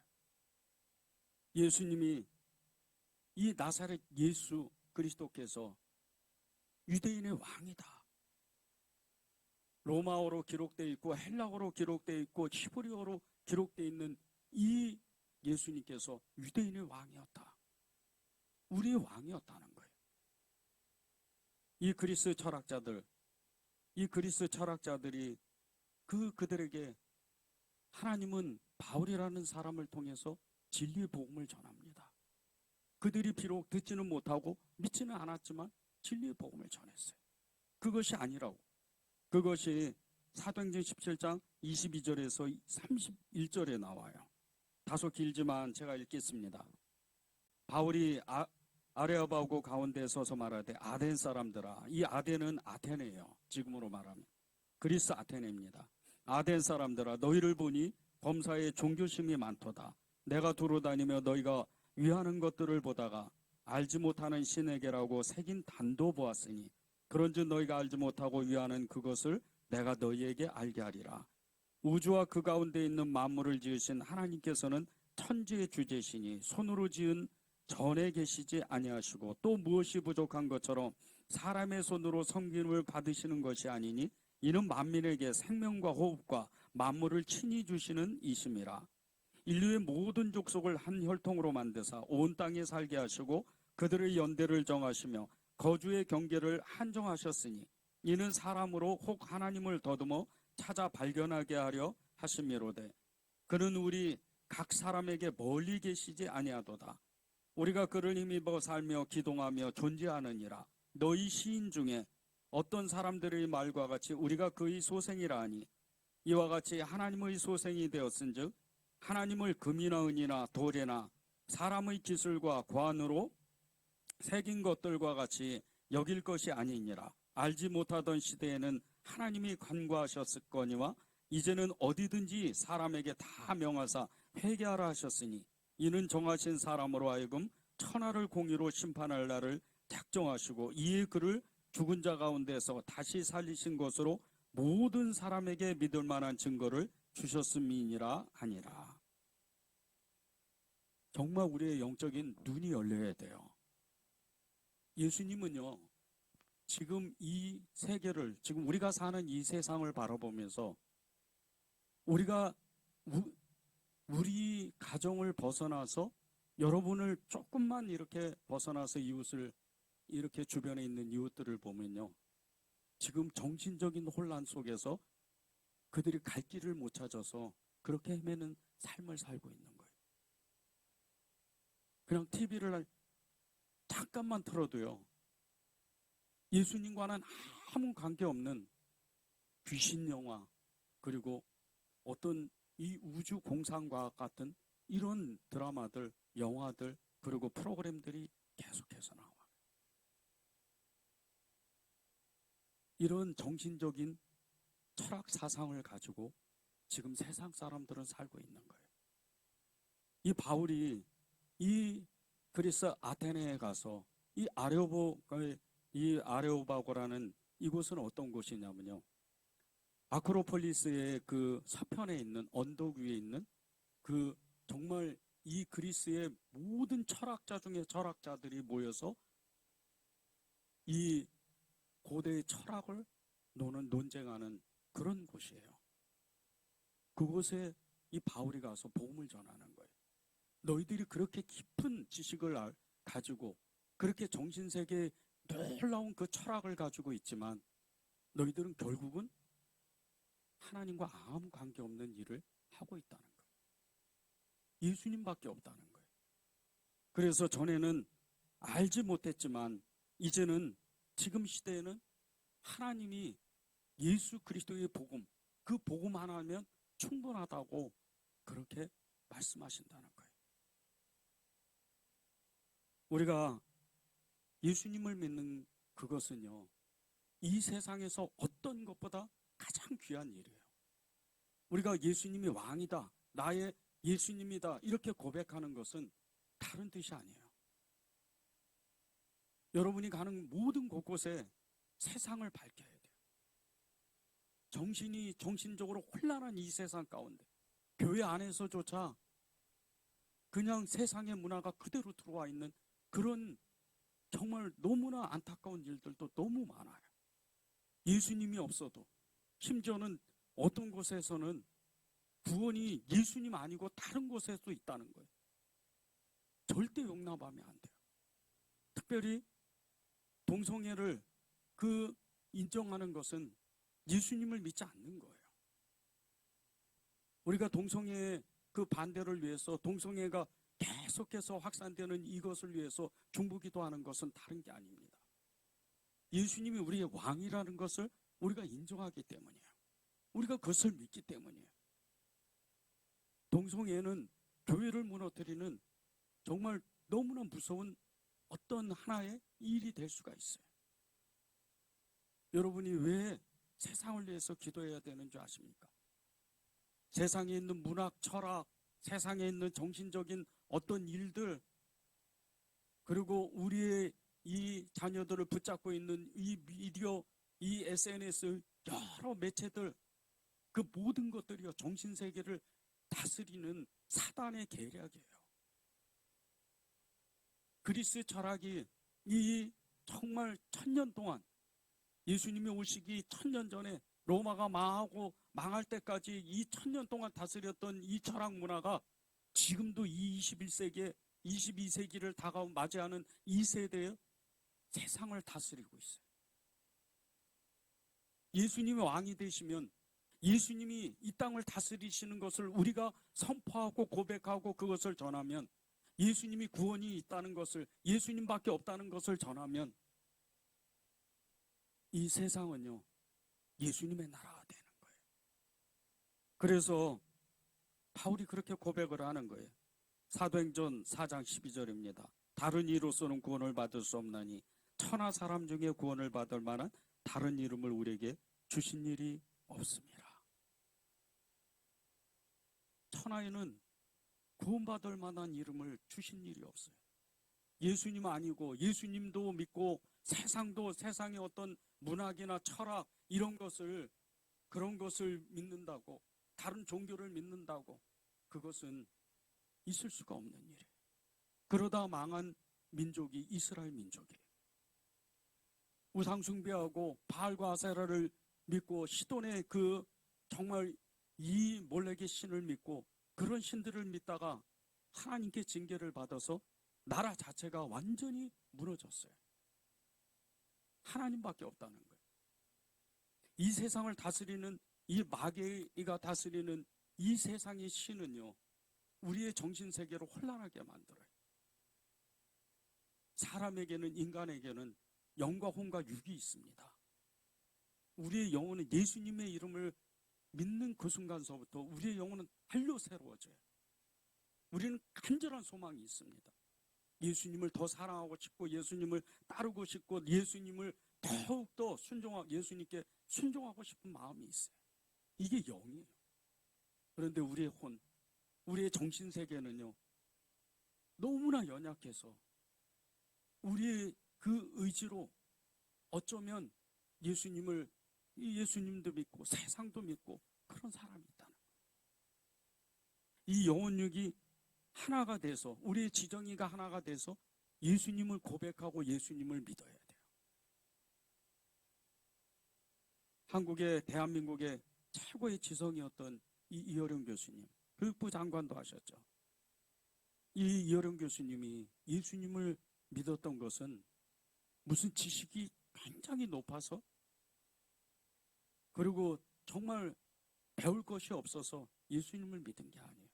예수님이 이 나사렛 예수 그리스도께서 유대인의 왕이다. 로마어로 기록되어 있고 헬라어로 기록되어 있고 히브리어로 기록되어 있는 이 예수님께서 유대인의 왕이었다. 우리의 왕이었다는 거예요. 이 그리스 철학자들이 그들에게 하나님은 바울이라는 사람을 통해서 진리의 복음을 전합니다. 그들이 비록 듣지는 못하고 믿지는 않았지만 진리의 복음을 전했어요. 그것이 아니라고. 그것이 사도행전 17장 22절에서 31절에 나와요. 다소 길지만 제가 읽겠습니다. 바울이 아레오바고 가운데 서서 말하되 아덴 사람들아, 이 아덴은 아테네예요. 지금으로 말하면 그리스 아테네입니다. 아덴 사람들아, 너희를 보니 범사에 종교심이 많도다. 내가 두루 다니며 너희가 위하는 것들을 보다가 알지 못하는 신에게라고 새긴 단도 보았으니 그런즉 너희가 알지 못하고 위하는 그것을 내가 너희에게 알게 하리라. 우주와 그 가운데 있는 만물을 지으신 하나님께서는 천지의 주제시니 손으로 지은 전에 계시지 아니하시고 또 무엇이 부족한 것처럼 사람의 손으로 섬김을 받으시는 것이 아니니 이는 만민에게 생명과 호흡과 만물을 친히 주시는 이심이라. 인류의 모든 족속을 한 혈통으로 만드사 온 땅에 살게 하시고 그들의 연대를 정하시며 거주의 경계를 한정하셨으니 이는 사람으로 혹 하나님을 더듬어 찾아 발견하게 하려 하심이로되 그는 우리 각 사람에게 멀리 계시지 아니하도다. 우리가 그를 힘입어 살며 기동하며 존재하느니라. 너희 시인 중에 어떤 사람들의 말과 같이 우리가 그의 소생이라 하니 이와 같이 하나님의 소생이 되었은즉 하나님을 금이나 은이나 돌에나 사람의 기술과 관으로 새긴 것들과 같이 여길 것이 아니니라. 알지 못하던 시대에는 하나님이 간과하셨거니와 이제는 어디든지 사람에게 다 명하사 회개하라 하셨으니 이는 정하신 사람으로 하여금 천하를 공의로 심판할 날을 작정하시고 이에 그를 죽은 자 가운데서 다시 살리신 것으로 모든 사람에게 믿을 만한 증거를 주셨음이니라 하니라. 정말 우리의 영적인 눈이 열려야 돼요. 예수님은요, 지금 이 세계를, 지금 우리가 사는 이 세상을 바라보면서 우리가 우리 가정을 벗어나서 여러분을 조금만 이렇게 벗어나서 이웃을 이렇게 주변에 있는 이웃들을 보면요, 지금 정신적인 혼란 속에서 그들이 갈 길을 못 찾아서 그렇게 헤매는 삶을 살고 있는 거예요. 그냥 TV를 잠깐만 틀어도요, 예수님과는 아무 관계없는 귀신 영화, 그리고 어떤 이 우주 공상과학 같은 이런 드라마들, 영화들, 그리고 프로그램들이 계속해서 나와요. 이런 정신적인 철학 사상을 가지고 지금 세상 사람들은 살고 있는 거예요. 이 바울이 이 그리스 아테네에 가서 이 아레오바고라는 이곳은 어떤 곳이냐면요, 아크로폴리스의 그 서편에 있는 언덕 위에 있는 그 정말 이 그리스의 모든 철학자 중에 철학자들이 모여서 이 고대의 철학을 논쟁하는 그런 곳이에요. 그곳에 이 바울이 가서 복음을 전하는 거예요. 너희들이 그렇게 깊은 지식을 가지고 그렇게 정신세계에 놀라운 그 철학을 가지고 있지만 너희들은 결국은 하나님과 아무 관계없는 일을 하고 있다는 거예요. 예수님밖에 없다는 거예요. 그래서 전에는 알지 못했지만 이제는 지금 시대에는 하나님이 예수 그리스도의 복음, 그 복음 하나면 충분하다고 그렇게 말씀하신다는 거예요. 우리가 예수님을 믿는 그것은요, 이 세상에서 어떤 것보다 가장 귀한 일이에요. 우리가 예수님이 왕이다, 나의 예수님이다 이렇게 고백하는 것은 다른 뜻이 아니에요. 여러분이 가는 모든 곳곳에 세상을 밝혀야 돼요. 정신적으로 혼란한 이 세상 가운데 교회 안에서조차 그냥 세상의 문화가 그대로 들어와 있는 그런 정말 너무나 안타까운 일들도 너무 많아요. 예수님이 없어도, 심지어는 어떤 곳에서는 구원이 예수님 아니고 다른 곳에도 있다는 거예요. 절대 용납하면 안 돼요. 특별히 동성애를 인정하는 것은 예수님을 믿지 않는 거예요. 우리가 동성애 그 반대를 위해서, 동성애가 계속해서 확산되는 이것을 위해서 중보기도하는 것은 다른 게 아닙니다. 예수님이 우리의 왕이라는 것을 우리가 인정하기 때문이에요. 우리가 그것을 믿기 때문이에요. 동성애는 교회를 무너뜨리는 정말 너무나 무서운 어떤 하나의 일이 될 수가 있어요. 여러분이 왜 세상을 위해서 기도해야 되는 줄 아십니까? 세상에 있는 문학, 철학, 세상에 있는 정신적인 어떤 일들, 그리고 우리의 이 자녀들을 붙잡고 있는 이 미디어, 이 SNS, 여러 매체들, 그 모든 것들이요 정신세계를 다스리는 사단의 계략이에요. 그리스 철학이 이 정말 1000년 동안, 예수님이 오시기 1000년 전에 로마가 망하고 망할 때까지 이 1000년 동안 다스렸던 이 철학 문화가 지금도 이 21세기에 22세기를 맞이하는 이 세대에 세상을 다스리고 있어요. 예수님이 왕이 되시면, 예수님이 이 땅을 다스리시는 것을 우리가 선포하고 고백하고 그것을 전하면, 예수님이 구원이 있다는 것을, 예수님밖에 없다는 것을 전하면 이 세상은요 예수님의 나라가 되는 거예요. 그래서 바울이 그렇게 고백을 하는 거예요. 사도행전 4장 12절입니다. 다른 이로서는 구원을 받을 수 없나니 천하 사람 중에 구원을 받을 만한 다른 이름을 우리에게 주신 일이 없습니다. 천하에는 구원받을 만한 이름을 주신 일이 없어요. 예수님 아니고, 예수님도 믿고 세상도, 세상의 어떤 문학이나 철학 이런 것을, 그런 것을 믿는다고, 다른 종교를 믿는다고, 그것은 있을 수가 없는 일이에요. 그러다 망한 민족이 이스라엘 민족이에요. 우상 숭배하고 바알과 아세라를 믿고 시돈의 그 정말 이 몰렉의 신을 믿고 그런 신들을 믿다가 하나님께 징계를 받아서 나라 자체가 완전히 무너졌어요. 하나님밖에 없다는 거예요. 이 세상을 다스리는, 이 마귀가 다스리는 이 세상의 신은요 우리의 정신세계를 혼란하게 만들어요. 사람에게는, 인간에게는 영과 혼과 육이 있습니다. 우리의 영혼은 예수님의 이름을 믿는 그 순간서부터 우리의 영혼은 달로 새로워져요. 우리는 간절한 소망이 있습니다. 예수님을 더 사랑하고 싶고, 예수님을 따르고 싶고, 예수님을 더욱더 예수님께 순종하고 싶은 마음이 있어요. 이게 영이에요. 그런데 우리의 혼, 우리의 정신세계는요 너무나 연약해서 우리의 그 의지로 어쩌면 예수님도 믿고 세상도 믿고 그런 사람이 있다는 거예요. 이 영혼육이 하나가 돼서, 우리의 지정이가 하나가 돼서 예수님을 고백하고 예수님을 믿어야 돼요. 대한민국의 최고의 지성이었던 이 이어령 교수님, 교육부 장관도 하셨죠. 이 이어령 교수님이 예수님을 믿었던 것은 무슨 지식이 굉장히 높아서, 그리고 정말 배울 것이 없어서 예수님을 믿은 게 아니에요.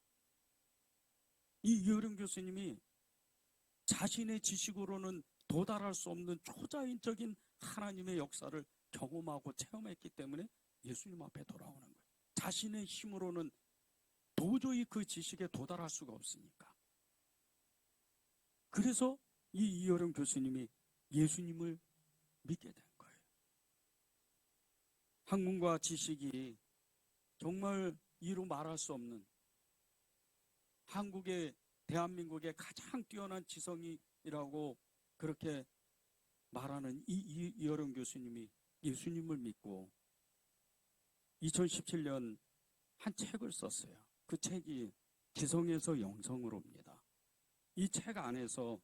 이 이어령 교수님이 자신의 지식으로는 도달할 수 없는 초자연적인 하나님의 역사를 경험하고 체험했기 때문에 예수님 앞에 돌아오는 거예요. 자신의 힘으로는 도저히 그 지식에 도달할 수가 없으니까. 그래서 이 이어령 교수님이 예수님을 믿게 된 거예요. 학문과 지식이 정말 이루 말할 수 없는, 대한민국의 가장 뛰어난 지성이라고 그렇게 말하는 이 이어령 교수님이 예수님을 믿고 2017년 한 책을 썼어요. 그 책이 지성에서 영성으로입니다. 이 책 안에서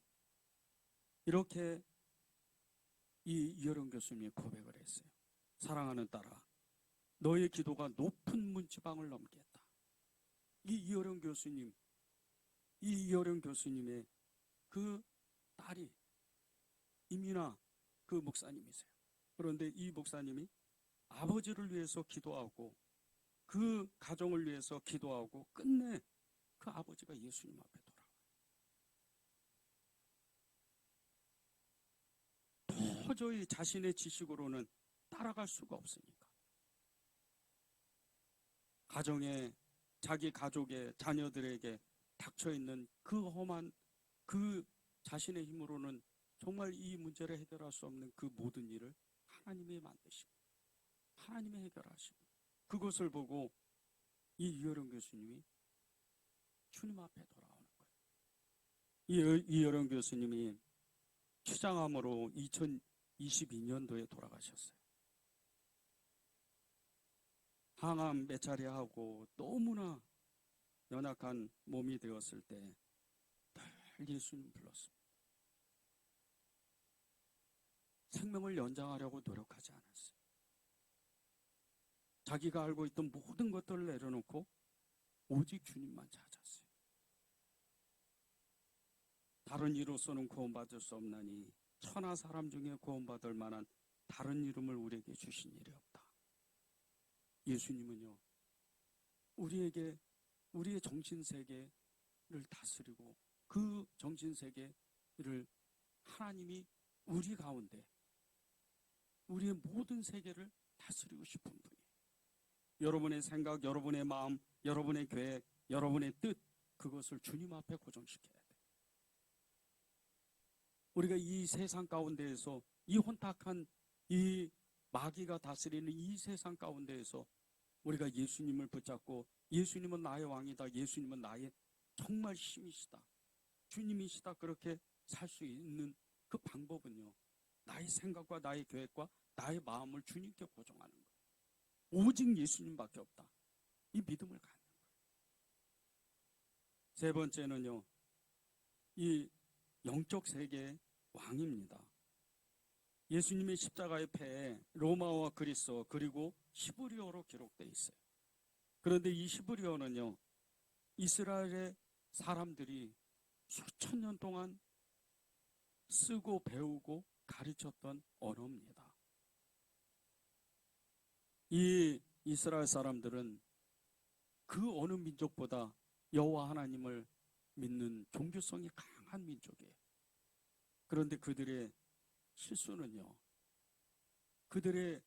이렇게 이 이어령 교수님이 고백을 했어요. 사랑하는 딸아, 너의 기도가 높은 문지방을 넘겠다. 이 이어령 교수님의 그 딸이 이민아 그 목사님이세요. 그런데 이 목사님이 아버지를 위해서 기도하고 그 가정을 위해서 기도하고 끝내 그 아버지가 예수님 앞에 돌아와요. 도저히 자신의 지식으로는 따라갈 수가 없으니까. 자기 가족의 자녀들에게 닥쳐있는 그 험한, 그 자신의 힘으로는 정말 이 문제를 해결할 수 없는 그 모든 일을 하나님이 만드시고 하나님이 해결하시고, 그것을 보고 이 이어령 교수님이 주님 앞에 돌아오는 거예요. 이어령 교수님이 추장암으로 2022년도에 돌아가셨어요. 항암 몇 차례 하고 너무나 연약한 몸이 되었을 때 늘 예수님 불렀습니다. 생명을 연장하려고 노력하지 않았어요. 자기가 알고 있던 모든 것들을 내려놓고 오직 주님만 찾았어요. 다른 이로서는 구원받을 수 없나니 천하 사람 중에 구원받을 만한 다른 이름을 우리에게 주신 일이 없다. 예수님은요, 우리에게 우리의 정신세계를 다스리고 그 정신세계를 하나님이 우리 가운데 우리의 모든 세계를 다스리고 싶은 분이에요. 여러분의 생각, 여러분의 마음, 여러분의 계획, 여러분의 뜻, 그것을 주님 앞에 고정시켜야 돼요. 우리가 이 세상 가운데에서 이 혼탁한 이 마귀가 다스리는 이 세상 가운데에서 우리가 예수님을 붙잡고 예수님은 나의 왕이다, 예수님은 나의 정말 힘이시다, 주님이시다, 그렇게 살 수 있는 그 방법은요, 나의 생각과 나의 계획과 나의 마음을 주님께 고정하는 거예요. 오직 예수님밖에 없다, 이 믿음을 갖는 거예요. 세 번째는요, 이 영적 세계의 왕입니다. 예수님의 십자가의 패에 로마어와 그리스어 그리고 히브리어로 기록되어 있어요. 그런데 이 히브리어는요, 이스라엘의 사람들이 수천 년 동안 쓰고 배우고 가르쳤던 언어입니다. 이 이스라엘 사람들은 그 어느 민족보다 여호와 하나님을 믿는 종교성이 강한 민족이에요. 그런데 그들의 실수는요, 그들의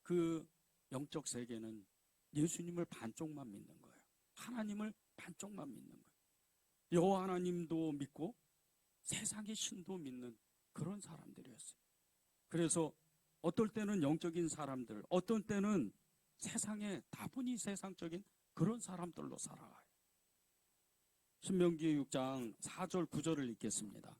그 영적 세계는 예수님을 반쪽만 믿는 거예요. 하나님을 반쪽만 믿는 거예요. 여호와 하나님도 믿고 세상의 신도 믿는 그런 사람들이었어요. 그래서 어떨 때는 영적인 사람들, 어떤 때는 세상에 다분히 세상적인 그런 사람들로 살아가요. 신명기 6장 4절 9절을 읽겠습니다.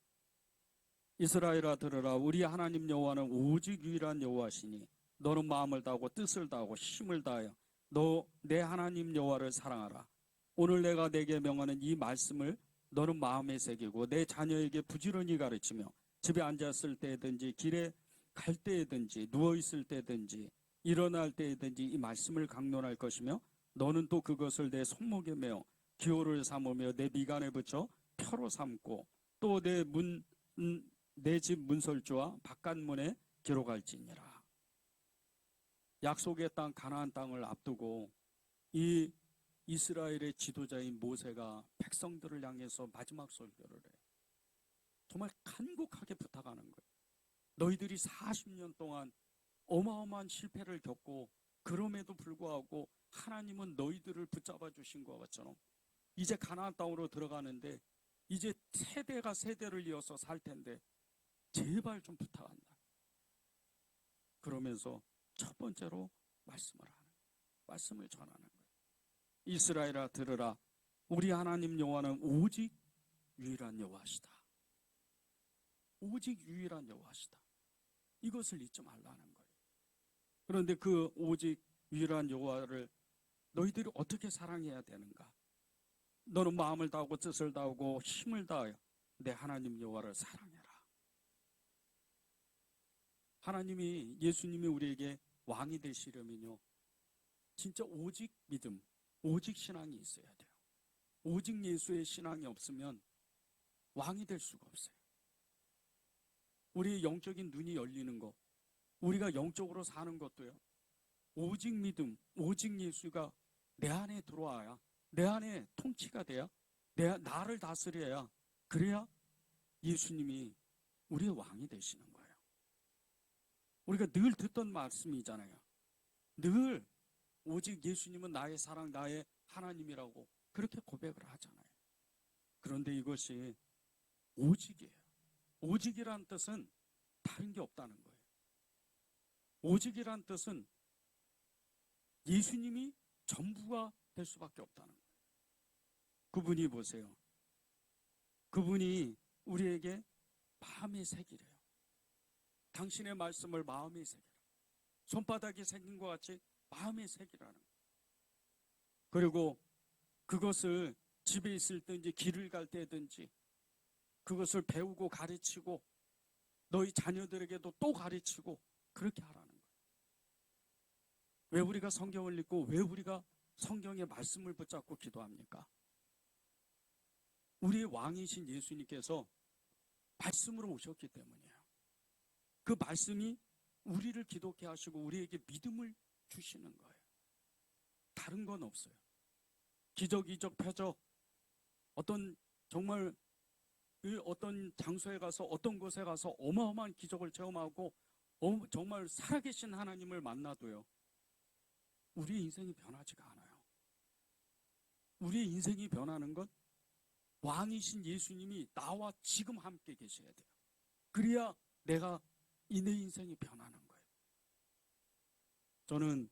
이스라엘아 들으라, 우리 하나님 여호와는 오직 유일한 여호와시니 너는 마음을 다하고 뜻을 다하고 힘을 다하여 너 내 하나님 여호와를 사랑하라. 오늘 내가 내게 명하는 이 말씀을 너는 마음에 새기고 내 자녀에게 부지런히 가르치며 집에 앉았을 때든지 길에 갈 때든지 누워 있을 때든지 일어날 때든지 이 말씀을 강론할 것이며 너는 또 그것을 내 손목에 메어 기호를 삼으며 내 미간에 붙여 표로 삼고 또 내 집 문설주와 바깥문에 기록할지니라. 약속의 땅 가나안 땅을 앞두고 이 이스라엘의 지도자인 모세가 백성들을 향해서 마지막 설교를 해요. 정말 간곡하게 부탁하는 거예요. 너희들이 40년 동안 어마어마한 실패를 겪고 그럼에도 불구하고 하나님은 너희들을 붙잡아 주신 것처럼 이제 가나안 땅으로 들어가는데 이제 세대가 세대를 이어서 살 텐데 제발 좀 부탁한다. 그러면서 첫 번째로 말씀을 전하는 거예요. 이스라엘아 들으라, 우리 하나님 여호와는 오직 유일한 여호와시다. 오직 유일한 여호와시다. 이것을 잊지 말라는 거예요. 그런데 그 오직 유일한 여호와를 너희들이 어떻게 사랑해야 되는가? 너는 마음을 다하고 뜻을 다하고 힘을 다하여 내 하나님 여호와를 사랑해라. 하나님이 예수님이 우리에게 왕이 되시려면요, 진짜 오직 믿음, 오직 신앙이 있어야 돼요. 오직 예수의 신앙이 없으면 왕이 될 수가 없어요. 우리의 영적인 눈이 열리는 것, 우리가 영적으로 사는 것도요, 오직 믿음, 오직 예수가 내 안에 들어와야, 내 안에 통치가 돼야, 나를 다스려야, 그래야 예수님이 우리의 왕이 되시는 거예요. 우리가 늘 듣던 말씀이잖아요. 늘 오직 예수님은 나의 사랑, 나의 하나님이라고 그렇게 고백을 하잖아요. 그런데 이것이 오직이에요. 오직이란 뜻은 다른 게 없다는 거예요. 오직이란 뜻은 예수님이 전부가 될 수밖에 없다는 거예요. 그분이 보세요. 그분이 우리에게 마음에 새기래요. 당신의 말씀을 마음에 새기라. 손바닥에 새긴 것 같이 마음에 새기라는 거예요. 그리고 그것을 집에 있을 때든지 길을 갈 때든지 그것을 배우고 가르치고 너희 자녀들에게도 또 가르치고 그렇게 하라는 거예요. 왜 우리가 성경을 읽고 왜 우리가 성경의 말씀을 붙잡고 기도합니까? 우리의 왕이신 예수님께서 말씀으로 오셨기 때문이에요. 그 말씀이 우리를 기독케 하시고 우리에게 믿음을 주시는 거예요. 다른 건 없어요. 기적, 이적, 표적, 어떤 정말 어떤 장소에 가서 어떤 곳에 가서 어마어마한 기적을 체험하고 정말 살아계신 하나님을 만나도요, 우리의 인생이 변하지가 않아요. 우리의 인생이 변하는 건 왕이신 예수님이 나와 지금 함께 계셔야 돼요. 그래야 내가 내 인생이 변하는 거예요. 저는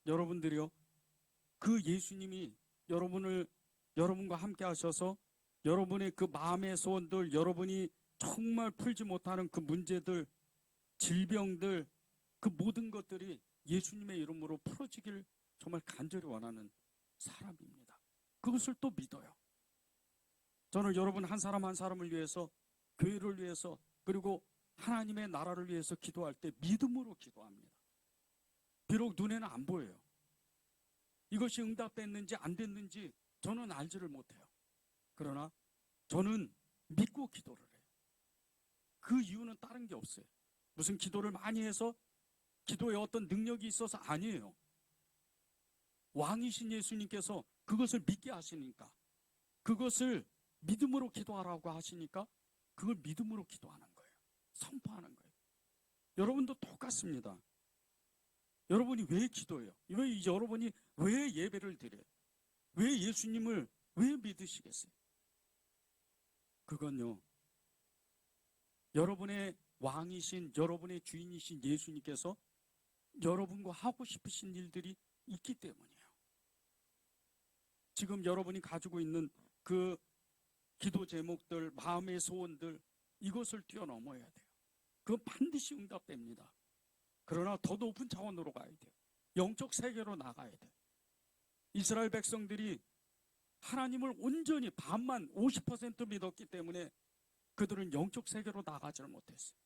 여러분들이요, 그 예수님이 여러분과 함께 하셔서 여러분의 그 마음의 소원들, 여러분이 정말 풀지 못하는 그 문제들, 질병들, 그 모든 것들이 예수님의 이름으로 풀어지길 정말 간절히 원하는 사람입니다. 그것을 또 믿어요. 저는 여러분 한 사람 한 사람을 위해서, 교회를 위해서, 그리고 하나님의 나라를 위해서 기도할 때 믿음으로 기도합니다. 비록 눈에는 안 보여요. 이것이 응답됐는지 안 됐는지 저는 알지를 못해요. 그러나 저는 믿고 기도를 해요. 그 이유는 다른 게 없어요. 무슨 기도를 많이 해서 기도에 어떤 능력이 있어서 아니에요. 왕이신 예수님께서 그것을 믿게 하시니까, 그것을 믿음으로 기도하라고 하시니까 그걸 믿음으로 기도하는 거예요. 선포하는 거예요. 여러분도 똑같습니다. 여러분이 왜 기도해요? 여러분이 왜 예배를 드려요? 왜 예수님을 왜 믿으시겠어요? 그건요, 여러분의 왕이신, 여러분의 주인이신 예수님께서 여러분과 하고 싶으신 일들이 있기 때문이에요. 지금 여러분이 가지고 있는 그 기도 제목들, 마음의 소원들, 이것을 뛰어넘어야 돼요. 그건 반드시 응답됩니다. 그러나 더 높은 차원으로 가야 돼요. 영적 세계로 나가야 돼요. 이스라엘 백성들이 하나님을 온전히 반만 50% 믿었기 때문에 그들은 영적 세계로 나가지를 못했어요.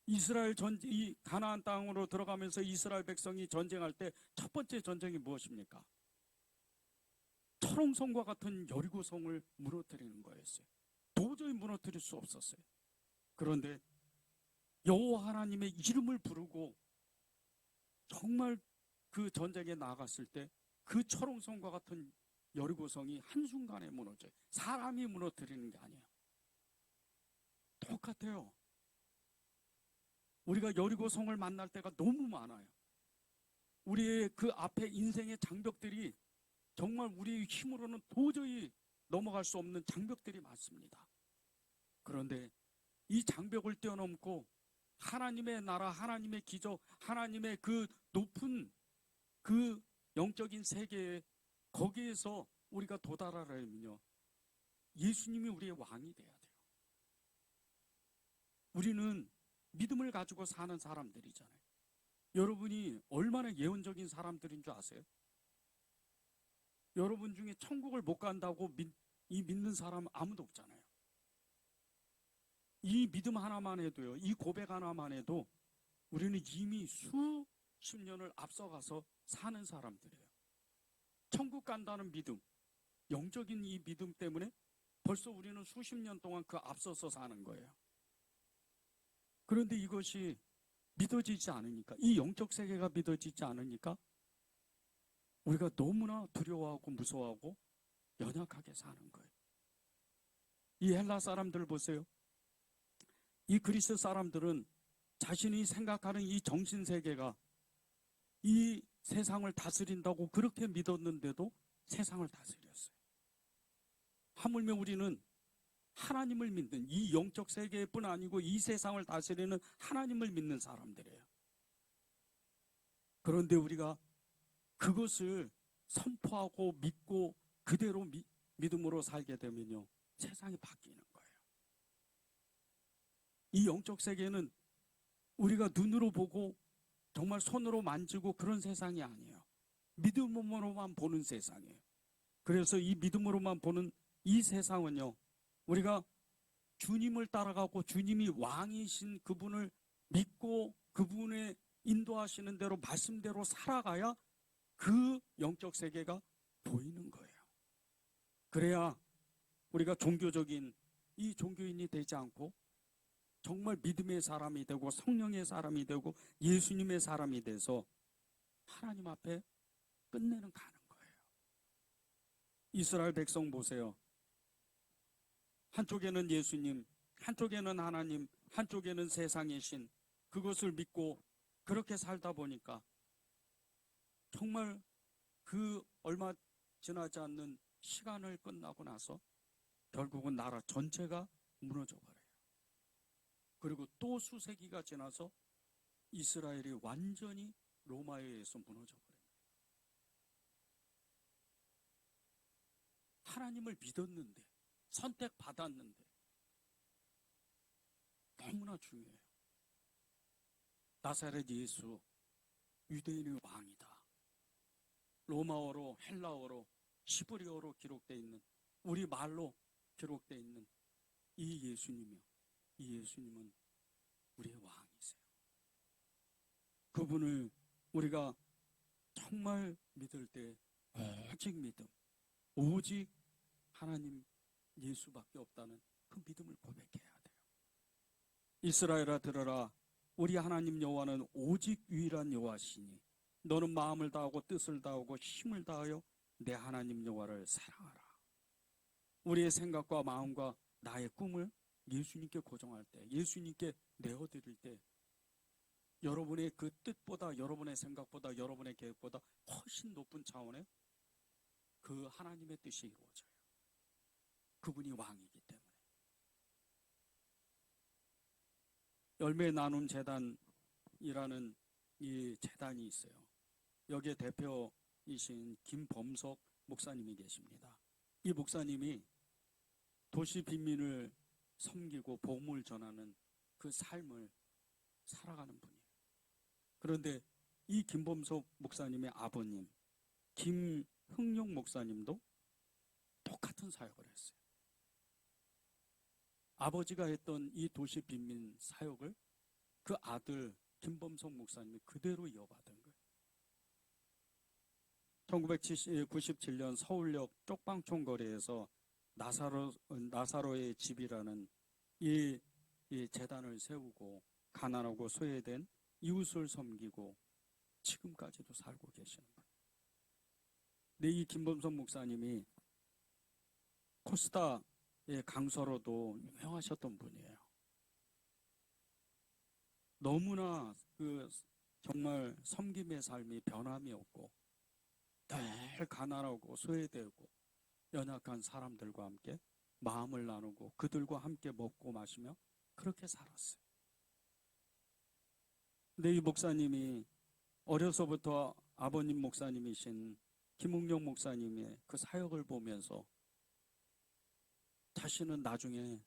이 가나안 땅으로 들어가면서 이스라엘 백성이 전쟁할 때 첫 번째 전쟁이 무엇입니까? 철옹성과 같은 여리고성을 무너뜨리는 거였어요. 도저히 무너뜨릴 수 없었어요. 그런데 여호와 하나님의 이름을 부르고 정말 그 전쟁에 나갔을 때 그 철옹성과 같은 여리고성이 한순간에 무너져요. 사람이 무너뜨리는 게 아니에요. 똑같아요. 우리가 여리고성을 만날 때가 너무 많아요. 우리의 그 앞에 인생의 장벽들이 정말 우리의 힘으로는 도저히 넘어갈 수 없는 장벽들이 많습니다. 그런데 이 장벽을 뛰어넘고 하나님의 나라, 하나님의 기적, 하나님의 그 높은 그 영적인 세계에, 거기에서 우리가 도달하려면요, 예수님이 우리의 왕이 돼야 돼요. 우리는 믿음을 가지고 사는 사람들이잖아요. 여러분이 얼마나 예언적인 사람들인 줄 아세요? 여러분 중에 천국을 못 간다고 믿는 사람 아무도 없잖아요. 이 믿음 하나만 해도요, 이 고백 하나만 해도 우리는 이미 수십 년을 앞서가서 사는 사람들이에요. 천국 간다는 믿음, 영적인 이 믿음 때문에 벌써 우리는 수십 년 동안 그 앞서서 사는 거예요. 그런데 이것이 믿어지지 않으니까, 이 영적 세계가 믿어지지 않으니까 우리가 너무나 두려워하고 무서워하고 연약하게 사는 거예요. 이 헬라 사람들 보세요. 이 그리스 사람들은 자신이 생각하는 이 정신세계가 이 세상을 다스린다고 그렇게 믿었는데도 세상을 다스렸어요. 하물며 우리는 하나님을 믿는, 이 영적 세계뿐 아니고 이 세상을 다스리는 하나님을 믿는 사람들이에요. 그런데 우리가 그것을 선포하고 믿고 그대로 믿음으로 살게 되면요, 세상이 바뀌는 거예요. 이 영적 세계는 우리가 눈으로 보고 정말 손으로 만지고 그런 세상이 아니에요. 믿음으로만 보는 세상이에요. 그래서 이 믿음으로만 보는 이 세상은요, 우리가 주님을 따라가고 주님이 왕이신 그분을 믿고 그분의 인도하시는 대로 말씀대로 살아가야 그 영적 세계가 보이는 거예요. 그래야 우리가 종교적인 이 종교인이 되지 않고 정말 믿음의 사람이 되고 성령의 사람이 되고 예수님의 사람이 돼서 하나님 앞에 끝내는 가는 거예요. 이스라엘 백성 보세요. 한쪽에는 예수님, 한쪽에는 하나님, 한쪽에는 세상의 신, 그것을 믿고 그렇게 살다 보니까 정말 그 얼마 지나지 않는 시간을 끝나고 나서 결국은 나라 전체가 무너져 버려요. 그리고 또 수세기가 지나서 이스라엘이 완전히 로마에 의해서 무너져 버려요. 하나님을 믿었는데, 선택받았는데 너무나 중요해요. 나사렛 예수, 유대인의 왕이다. 로마어로, 헬라어로, 히브리어로 기록되어 있는, 우리 말로 기록되어 있는 이 예수님이요, 이 예수님은 우리의 왕이세요. 그분을 우리가 정말 믿을 때 오직 믿음, 오직 하나님 예수밖에 없다는 그 믿음을 고백해야 돼요. 이스라엘아 들으라, 우리 하나님 여호와는 오직 유일한 여호와시니 너는 마음을 다하고 뜻을 다하고 힘을 다하여 내 하나님 여호와를 사랑하라. 우리의 생각과 마음과 나의 꿈을 예수님께 고정할 때, 예수님께 내어드릴 때 여러분의 그 뜻보다, 여러분의 생각보다, 여러분의 계획보다 훨씬 높은 차원의 그 하나님의 뜻이 이루어져요. 그분이 왕이기 때문에. 열매 나눔 재단이라는 이 재단이 있어요. 여기에 대표이신 김범석 목사님이 계십니다. 이 목사님이 도시 빈민을 섬기고 복음을 전하는 그 삶을 살아가는 분이에요. 그런데 이 김범석 목사님의 아버님 김흥룡 목사님도 똑같은 사역을 했어요. 아버지가 했던 이 도시 빈민 사역을 그 아들 김범석 목사님이 그대로 이어받은 거예요. 1997년 서울역 쪽방촌 거리에서 나사로의 집이라는 이 재단을 세우고 가난하고 소외된 이웃을 섬기고 지금까지도 살고 계시는 분. 근데 이 김범석 목사님이 코스타의 강서로도 유명하셨던 분이에요. 너무나 그 정말 섬김의 삶이 변함이 없고 늘 가난하고 소외되고 연약한 사람들과 함께 마음을 나누고 그들과 함께 먹고 마시며 그렇게 살았어요. 근데 이 목사님이 어려서부터 아버님 목사님이신 김웅룡 목사님의 그 사역을 보면서 자신은 나중에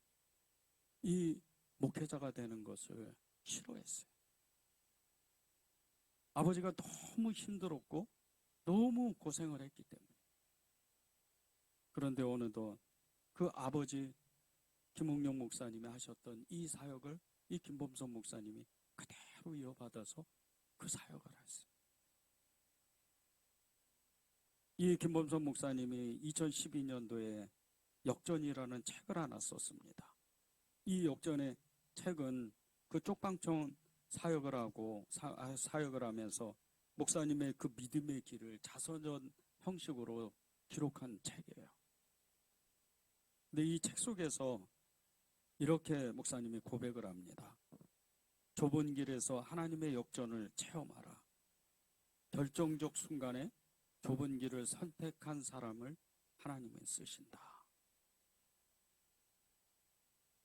이 목회자가 되는 것을 싫어했어요. 아버지가 너무 힘들었고 너무 고생을 했기 때문에. 그런데 어느덧 그 아버지 김웅룡 목사님이 하셨던 이 사역을 이 김범석 목사님이 그대로 이어받아서 그 사역을 했어요. 이 김범석 목사님이 2012년도에 역전이라는 책을 하나 썼습니다. 이 역전의 책은 그 쪽방촌 사역을 하고 사역을 하면서 목사님의 그 믿음의 길을 자서전 형식으로 기록한 책이에요. 근데 이 책 속에서 이렇게 목사님이 고백을 합니다. 좁은 길에서 하나님의 역전을 체험하라. 결정적 순간에 좁은 길을 선택한 사람을 하나님은 쓰신다.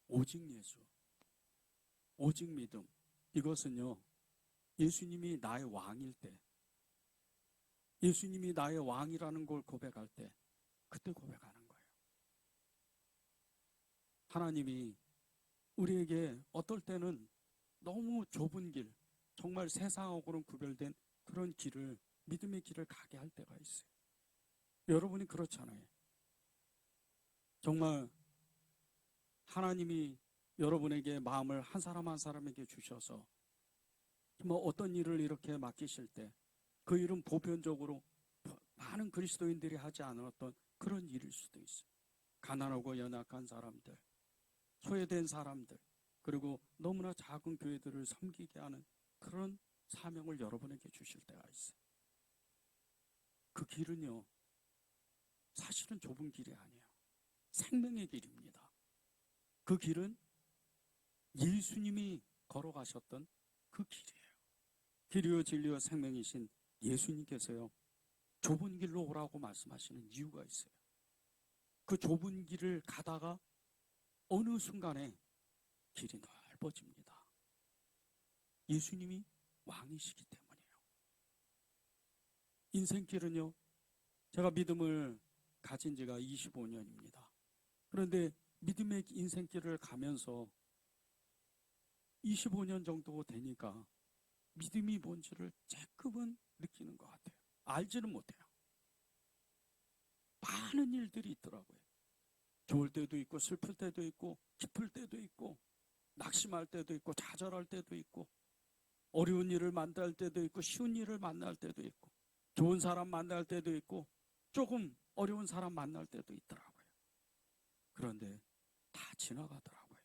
오직 예수, 오직 믿음. 이것은요, 예수님이 나의 왕일 때, 예수님이 나의 왕이라는 걸 고백할 때, 그때 고백하는 거예요. 하나님이 우리에게 어떨 때는 너무 좁은 길, 정말 세상하고는 구별된 그런 길을 믿음의 길을 가게 할 때가 있어요. 여러분이 그렇잖아요. 정말 하나님이 여러분에게 마음을 한 사람 한 사람에게 주셔서 뭐 어떤 일을 이렇게 맡기실 때 그 일은 보편적으로 많은 그리스도인들이 하지 않았던 그런 일일 수도 있어요. 가난하고 연약한 사람들, 소외된 사람들, 그리고 너무나 작은 교회들을 섬기게 하는 그런 사명을 여러분에게 주실 때가 있어요. 그 길은요, 사실은 좁은 길이 아니에요. 생명의 길입니다. 그 길은 예수님이 걸어가셨던 그 길이에요. 길이요 진리요 생명이신 예수님께서요, 좁은 길로 오라고 말씀하시는 이유가 있어요. 그 좁은 길을 가다가 어느 순간에 길이 넓어집니다. 예수님이 왕이시기 때문이에요. 인생길은요, 제가 믿음을 가진 지가 25년입니다. 그런데 믿음의 인생길을 가면서 25년 정도 되니까 믿음이 뭔지를 조금은 느끼는 것 같아요. 알지는 못해요. 많은 일들이 있더라고요. 좋을 때도 있고 슬플 때도 있고 기쁠 때도 있고 낙심할 때도 있고 좌절할 때도 있고 어려운 일을 만날 때도 있고 쉬운 일을 만날 때도 있고 좋은 사람 만날 때도 있고 조금 어려운 사람 만날 때도 있더라고요. 그런데 다 지나가더라고요.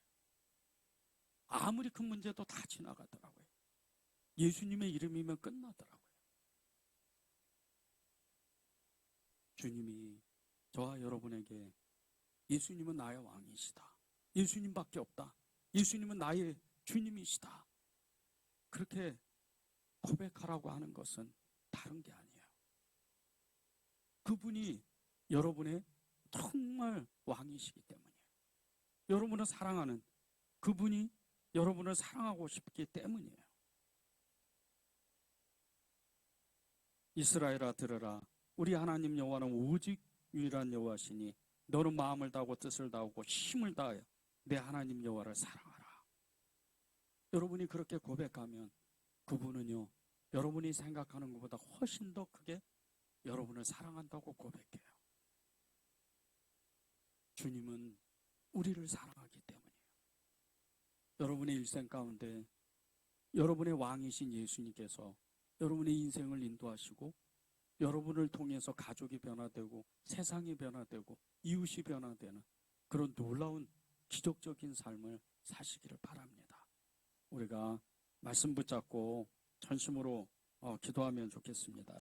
아무리 큰 문제도 다 지나가더라고요. 예수님의 이름이면 끝나더라고요. 주님이 저와 여러분에게 예수님은 나의 왕이시다. 예수님밖에 없다. 예수님은 나의 주님이시다. 그렇게 고백하라고 하는 것은 다른 게 아니에요. 그분이 여러분의 정말 왕이시기 때문이에요. 여러분을 사랑하는 그분이 여러분을 사랑하고 싶기 때문이에요. 이스라엘아 들으라. 우리 하나님 여호와는 오직 유일한 여호와시니 너는 마음을 다하고 뜻을 다하고 힘을 다하여 내 하나님 여호와를 사랑하라. 여러분이 그렇게 고백하면 그분은요, 여러분이 생각하는 것보다 훨씬 더 크게 여러분을 사랑한다고 고백해요. 주님은 우리를 사랑하기 때문이에요. 여러분의 일생 가운데 여러분의 왕이신 예수님께서 여러분의 인생을 인도하시고 여러분을 통해서 가족이 변화되고 세상이 변화되고 이웃이 변화되는 그런 놀라운 기적적인 삶을 사시기를 바랍니다. 우리가 말씀 붙잡고 전심으로 기도하면 좋겠습니다.